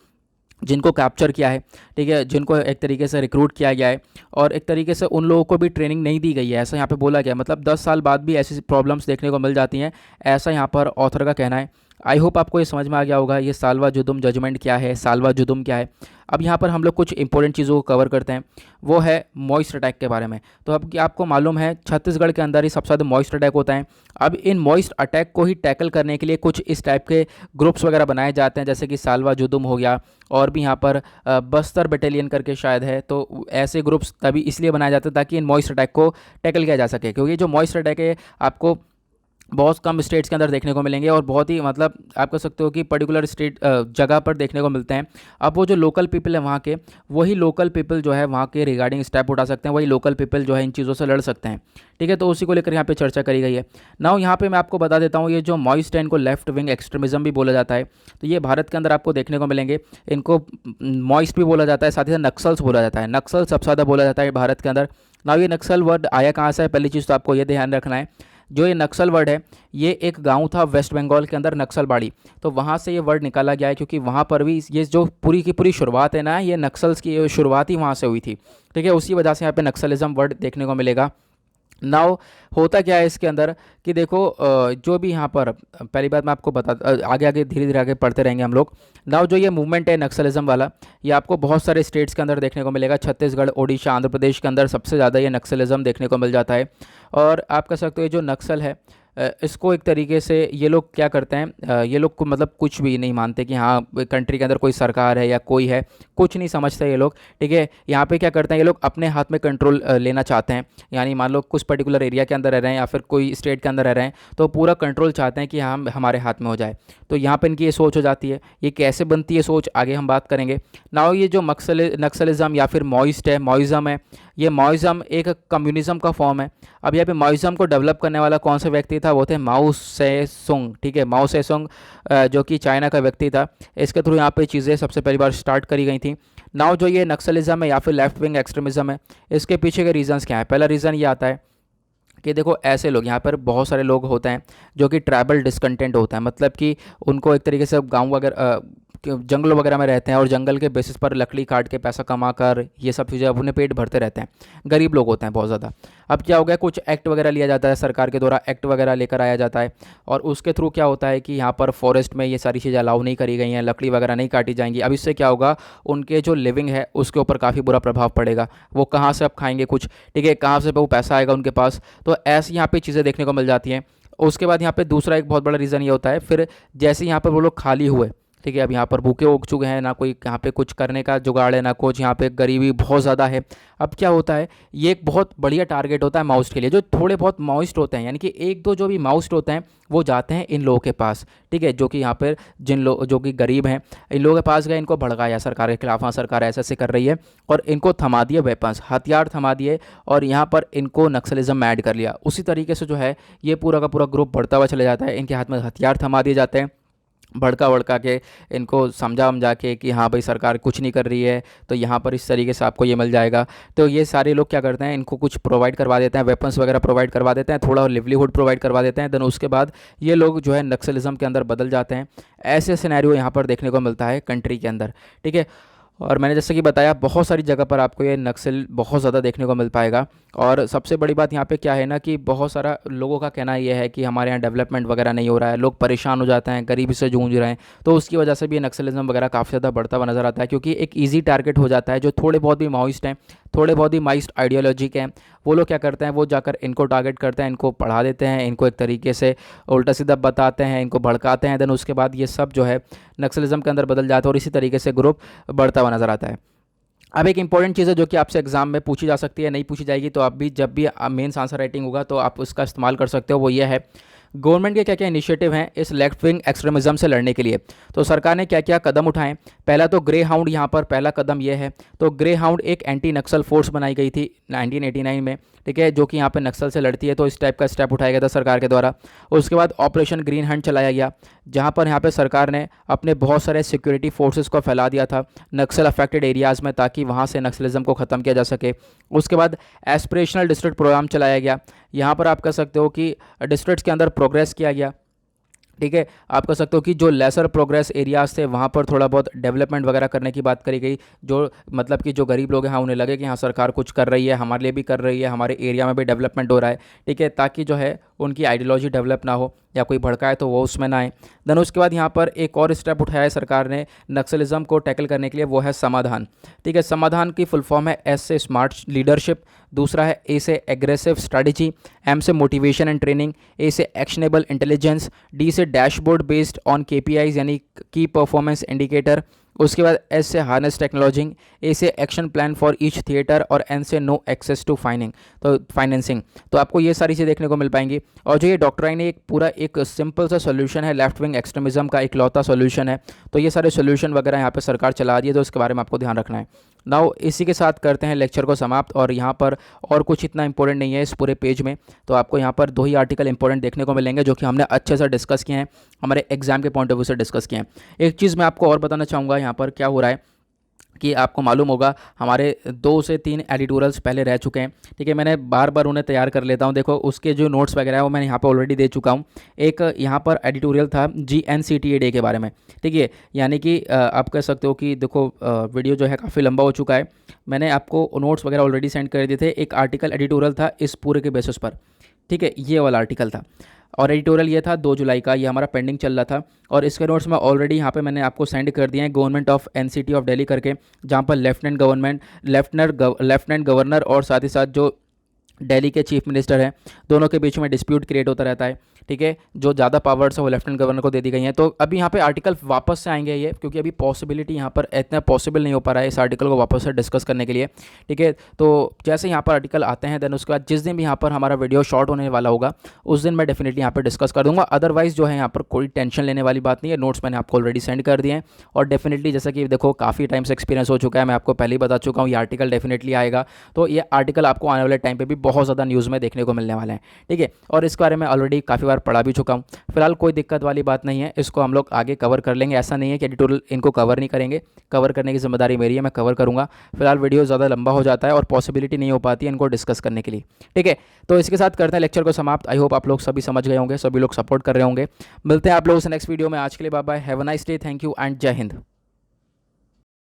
Speaker 1: जिनको कैप्चर किया है। ठीक है, जिनको एक तरीके से रिक्रूट किया गया है और एक तरीके से उन लोगों को भी ट्रेनिंग नहीं दी गई है, ऐसा यहाँ पे बोला गया है। मतलब 10 साल बाद भी ऐसी प्रॉब्लम्स देखने को मिल जाती हैं, ऐसा यहाँ पर ऑथर का कहना है। आई होप आपको ये समझ में आ गया होगा ये सालवा जुदुम जजमेंट क्या है, सालवा जुदुम क्या है। अब यहाँ पर हम लोग कुछ इंपॉर्टेंट चीज़ों को कवर करते हैं, वो है मॉइस्ट अटैक के बारे में। तो अब क्या आपको मालूम है छत्तीसगढ़ के अंदर ही सबसे ज़्यादा मॉइस्ट अटैक होता है। अब इन मॉइस्ट अटैक को ही टैकल करने के लिए कुछ इस टाइप के ग्रुप्स वगैरह बनाए जाते हैं, जैसे कि सालवा जुदुम हो गया, और भी यहाँ पर बस्तर बटालियन करके शायद है। तो ऐसे ग्रुप्स तभी इसलिए बनाए जाते हैं ताकि इन मॉइस्ट अटैक को टैकल किया जा सके, क्योंकि जो मॉइस्ट अटैक है आपको बहुत कम स्टेट्स के अंदर देखने को मिलेंगे और बहुत ही मतलब आप कह सकते हो कि पर्टिकुलर स्टेट जगह पर देखने को मिलते हैं। अब वो जो लोकल पीपल है वहाँ के, वही लोकल पीपल जो है वहाँ के रिगार्डिंग स्टेप उठा सकते हैं, वही लोकल पीपल जो है इन चीज़ों से लड़ सकते हैं। ठीक है, तो उसी को लेकर यहाँ पे चर्चा करी गई है। नाउ यहाँ पे मैं आपको बता देता हूँ, ये जो मॉइस्ट है इनको लेफ्ट विंग एक्सट्रीमिज्म भी बोला जाता है। तो ये भारत के अंदर आपको देखने को मिलेंगे। इनको मॉइस्ट भी बोला जाता है, साथ ही साथ नक्सल्स बोला जाता है। नक्सल सबसे ज़्यादा बोला जाता है भारत के अंदर। नाउ ये नक्सल वर्ड आया कहाँ से है, पहली चीज़ तो आपको ये ध्यान रखना है। जो ये नक्सल वर्ड है, ये एक गांव था वेस्ट बंगाल के अंदर, नक्सलबाड़ी। तो वहाँ से ये वर्ड निकाला गया है, क्योंकि वहाँ पर भी ये जो पूरी की पूरी शुरुआत है ना, ये नक्सल्स की शुरुआत ही वहाँ से हुई थी। ठीक है, उसी वजह से यहाँ पे नक्सलिज्म वर्ड देखने को मिलेगा। नाउ होता क्या है इसके अंदर कि देखो जो भी यहाँ पर पहली बात मैं आपको आगे आगे धीरे धीरे आगे पढ़ते रहेंगे हम लोग। नाउ जो ये मूवमेंट है नक्सलिज्म वाला, ये आपको बहुत सारे स्टेट्स के अंदर देखने को मिलेगा। छत्तीसगढ़, ओडिशा, आंध्र प्रदेश के अंदर सबसे ज़्यादा ये नक्सलिज्म देखने को मिल जाता है। और आप कह सकते हो ये जो नक्सल है इसको एक तरीके से ये लोग क्या करते हैं, ये लोग को मतलब कुछ भी नहीं मानते कि हाँ कंट्री के अंदर कोई सरकार है या कोई है, कुछ नहीं समझते ये लोग। ठीक है, यहाँ पे क्या करते हैं ये लोग, अपने हाथ में कंट्रोल लेना चाहते हैं। यानी मान लो कुछ पर्टिकुलर एरिया के अंदर रह रहे हैं या फिर कोई स्टेट के अंदर रह रहे हैं, तो पूरा कंट्रोल चाहते हैं कि हम हमारे हाथ में हो जाए। तो यहाँ पर इनकी ये सोच हो जाती है। ये कैसे बनती है सोच, आगे हम बात करेंगे। नाउ ये जो नक्सलिज्म या फिर मॉइस्ट है, मॉइज़म है, ये मॉइज़म एक कम्युनिज़म का फॉर्म है। अब यहाँ पे मॉइज़म को डेवलप करने वाला कौन सा व्यक्ति था, वो थे माओ सेसुंग। ठीक है, माओ सेसुंग जो कि चाइना का व्यक्ति था। इसके थ्रू यहाँ पे चीज़ें सबसे पहली बार स्टार्ट करी गई थी। नाउ जो ये नक्सलिज्म है या फिर लेफ्ट विंग एक्सट्रीमिज्म है, इसके पीछे के रीजंस क्या है। पहला रीज़न ये आता है कि देखो ऐसे लोग, यहाँ पर बहुत सारे लोग होते हैं जो कि ट्राइबल डिस्कंटेंट होता है, मतलब कि उनको एक तरीके से गाँव वगैरह जंगल वगैरह में रहते हैं और जंगल के बेसिस पर लकड़ी काट के पैसा कमा कर ये सब चीज़ें अपने पेट भरते रहते हैं। गरीब लोग होते हैं बहुत ज़्यादा। अब क्या हो गया, कुछ एक्ट वगैरह लिया जाता है, सरकार के द्वारा एक्ट वगैरह लेकर आया जाता है, और उसके थ्रू क्या होता है कि यहाँ पर फॉरेस्ट में ये सारी चीज़ें अलाउ नहीं करी गई हैं, लकड़ी वगैरह नहीं काटी जाएंगी। अब इससे क्या होगा, उनके जो लिविंग है उसके ऊपर काफ़ी बुरा प्रभाव पड़ेगा। वो कहाँ से अब खाएंगे कुछ, ठीक है, कहाँ से वो पैसा आएगा उनके पास। तो ऐसी यहाँ पर चीज़ें देखने को मिल जाती हैं। उसके बाद यहाँ पे दूसरा एक बहुत बड़ा रीज़न ये होता है, फिर जैसे यहाँ पर वो लोग खाली हुए, ठीक है, अब यहाँ पर भूखे उग चुके हैं, ना कोई यहाँ पे कुछ करने का जुगाड़ है, ना कुछ, यहाँ पे गरीबी बहुत ज़्यादा है। अब क्या होता है, ये एक बहुत बढ़िया टारगेट होता है माउस्ट के लिए। जो थोड़े बहुत माउस्ट होते हैं, यानी कि एक दो जो भी माउस्ट होते हैं, वो जाते हैं इन लोगों के पास। ठीक है, जो कि यहाँ पर जिन लोग जो कि गरीब हैं, इन लोगों के पास गए, इनको भड़काया सरकार के खिलाफ, हाँ सरकार ऐसे ऐसे कर रही है, और इनको थमा दिए, वेपन्स हथियार थमा दिए, और यहाँ पर इनको नक्सलिज्म में ऐड कर लिया। उसी तरीके से जो है ये पूरा का पूरा ग्रुप बढ़ता हुआ चला जाता है। इनके हाथ में हथियार थमा दिए जाते हैं, भड़का वड़का के, इनको समझा के कि हाँ भाई सरकार कुछ नहीं कर रही है, तो यहाँ पर इस तरीके से आपको ये मिल जाएगा। तो ये सारे लोग क्या करते हैं, इनको कुछ प्रोवाइड करवा देते हैं, वेपन्स वगैरह प्रोवाइड करवा देते हैं, थोड़ा लिवलीहुड प्रोवाइड करवा देते हैं। देन उसके बाद ये लोग जो है नक्सलिज्म के अंदर बदल जाते हैं। ऐसे सिनेरियो यहाँ पर देखने को मिलता है कंट्री के अंदर। ठीक है, और मैंने जैसे कि बताया बहुत सारी जगह पर आपको ये नक्सल बहुत ज़्यादा देखने को मिल पाएगा। और सबसे बड़ी बात यहाँ पे क्या है ना, कि बहुत सारा लोगों का कहना ये है कि हमारे यहाँ डेवलपमेंट वगैरह नहीं हो रहा है, लोग परेशान हो जाते हैं, गरीबी से जूझ रहे हैं। तो उसकी वजह से भी ये नक्सलिज्म वगैरह काफ़ी ज़्यादा बढ़ता हुआ नज़र आता है, क्योंकि एक ईजी टारगेट हो जाता है। जो थोड़े बहुत भी माओइस्ट हैं, थोड़े बहुत ही माइस्ट आइडियोलॉजी के हैं, वो लोग क्या करते हैं, वो जाकर इनको टारगेट करते हैं, इनको पढ़ा देते हैं, इनको एक तरीके से उल्टा सीधा बताते हैं, इनको भड़काते हैं। देन उसके बाद ये सब जो है नक्सलिज्म के अंदर बदल जाता है, और इसी तरीके से ग्रुप बढ़ता हुआ नज़र आता है। अब एक इंपॉर्टेंट चीज़ है जो कि आपसे एग्जाम में पूछी जा सकती है, नहीं पूछी जाएगी, तो आप भी जब भी मेंस आंसर राइटिंग होगा तो आप उसका इस्तेमाल कर सकते हो। वो ये है गवर्नमेंट के क्या क्या इनिशिएटिव हैं इस लेफ्ट विंग एक्सट्रीमिज्म से लड़ने के लिए। तो सरकार ने क्या क्या कदम उठाए। पहला तो ग्रे हाउंड, यहाँ पर पहला कदम यह है। तो ग्रे हाउंड एक एंटी नक्सल फोर्स बनाई गई थी 1989 में, ठीक है, जो कि यहाँ पे नक्सल से लड़ती है। तो इस टाइप का स्टेप उठाया गया था सरकार के द्वारा। उसके बाद ऑपरेशन ग्रीन हंट चलाया गया, जहाँ पर यहाँ पे सरकार ने अपने बहुत सारे सिक्योरिटी फोर्सेस को फैला दिया था नक्सल अफेक्टेड एरियाज़ में, ताकि वहाँ से नक्सलिज्म को ख़त्म किया जा सके। उसके बाद एस्पिरेशनल डिस्ट्रिक्ट प्रोग्राम चलाया गया। यहाँ पर आप कह सकते हो कि डिस्ट्रिक्ट्स के अंदर प्रोग्रेस किया गया, ठीक है। आप कह सकते हो कि जो लेसर प्रोग्रेस एरियाज़ थे वहाँ पर थोड़ा बहुत डेवलपमेंट वगैरह करने की बात करी गई। जो मतलब कि जो गरीब लोग हैं हाँ, उन्हें लगे कि हाँ सरकार कुछ कर रही है, हमारे लिए भी कर रही है, हमारे एरिया में भी डेवलपमेंट हो रहा है, ठीक है, ताकि जो है उनकी आइडियोलॉजी डेवलप ना हो या कोई भड़काए तो वो उसमें ना आए। देन उसके बाद यहाँ पर एक और स्टेप उठाया है सरकार ने नक्सलिज्म को टैकल करने के लिए, वो है समाधान, ठीक है। समाधान की फुल फॉर्म है एस से स्मार्ट लीडरशिप, दूसरा है ए से एग्रेसिव स्ट्रैटेजी, एम से मोटिवेशन एंड ट्रेनिंग, ए से एक्शनेबल इंटेलिजेंस, डी से डैशबोर्ड बेस्ड ऑन केपीआईज यानी की परफॉर्मेंस इंडिकेटर, उसके बाद एस से हार्नेस टेक्नोलॉजी, ए से action plan for each theatre और एन से नो एक्सेस टू फाइनेंसिंग। तो आपको ये सारी चीज़ें देखने को मिल पाएंगी। और जो ये डॉक्ट्राइन है एक पूरा एक सिंपल सा सोल्यूशन है, लेफ्ट विंग एक्सट्रीमिज्म का इकलौता सोल्यूशन है। तो ये सारे सोल्यूशन वगैरह यहाँ पे सरकार चला रही है, तो इसके बारे में आपको ध्यान रखना है। नाउ इसी के साथ करते हैं लेक्चर को समाप्त। और यहाँ पर और कुछ इतना इंपॉर्टेंट नहीं है इस पूरे पेज में, तो आपको यहाँ पर 2 ही आर्टिकल इंपॉर्टेंट देखने को मिलेंगे जो कि हमने अच्छे से डिस्कस किए हैं, हमारे एग्जाम के पॉइंट ऑफ व्यू से डिस्कस किए हैं। एक चीज़ मैं आपको और बताना चाहूँगा, यहाँ पर क्या हो रहा है कि आपको मालूम होगा हमारे 2 से 3 एडिटोरियल्स पहले रह चुके हैं, ठीक है। मैंने बार बार उन्हें तैयार कर लेता हूं। देखो उसके जो नोट्स वगैरह है वो मैंने यहाँ पे ऑलरेडी दे चुका हूं। एक यहाँ पर एडिटोरियल था GNCTA के बारे में, ठीक है, यानी कि आप कह सकते हो कि देखो वीडियो जो है काफ़ी लंबा हो चुका है। मैंने आपको नोट्स वगैरह ऑलरेडी सेंड कर दिए थे। एक आर्टिकल एडिटोरियल था इस पूरे के बेसिस पर, ठीक है, ये वाला आर्टिकल था। और एडिटोरियल ये था 2 जुलाई का, ये हमारा पेंडिंग चल रहा था। और इसके नोट्स में ऑलरेडी यहाँ पे मैंने आपको सेंड कर दिए हैं, government of NCT of Delhi करके, जहाँ पर लेफ्टिनेंट गवर्नर और साथ ही साथ जो दिल्ली के चीफ मिनिस्टर हैं, दोनों के बीच में डिस्प्यूट क्रिएट होता रहता है, ठीक है। जो ज़्यादा पावर्स है वो लेफ्टिनेंट गवर्नर को दे दी गई हैं। तो अभी यहाँ पे आर्टिकल वापस से आएंगे ये, क्योंकि अभी पॉसिबिलिटी यहाँ पर इतना पॉसिबल नहीं हो पा रहा है इस आर्टिकल को वापस से डिस्कस करने के लिए, ठीक है। तो जैसे यहाँ पर आर्टिकल आते हैं, देन उसके बाद जिस दिन भी यहाँ पर हमारा वीडियो शॉर्ट होने वाला होगा उस दिन मैं डेफिनेटली यहाँ पर डिस्कस कर दूँगा। अदरवाइज़ जो है यहाँ पर कोई टेंशन लेने वाली बात नहीं है, नोट्स मैंने आपको ऑलरेडी सेंड कर दिए हैं। और डेफिनेटली जैसा कि देखो काफ़ी टाइम से एक्सपीरियंस हो चुका है, मैं आपको पहले ही बता चुका हूँ ये आर्टिकल डेफिनेटली आएगा। तो ये आर्टिकल आपको आने वाले टाइम पर भी बहुत ज़्यादा न्यूज़ में देखने को मिलने वाला है, ठीक है। और इसके बारे में ऑलरेडी काफ़ी बार पढ़ा भी चुका हूँ। फिलहाल कोई दिक्कत वाली बात नहीं है, इसको हम लोग आगे कवर कर लेंगे। ऐसा नहीं है कि एडिटोरियल इनको कवर नहीं करेंगे, कवर करने की जिम्मेदारी मेरी है, मैं कवर करूँगा। फिलहाल वीडियो ज़्यादा लंबा हो जाता है और पॉसिबिलिटी नहीं हो पाती है इनको डिस्कस करने के लिए, ठीक है। तो इसके साथ करते हैं लेक्चर को समाप्त। आई होप आप लोग सभी समझ गए होंगे, सभी लोग सपोर्ट कर रहे होंगे। मिलते हैं आप लोगों से नेक्स्ट वीडियो में। आज के लिए bye bye, have a nice day, thank you and जय हिंद।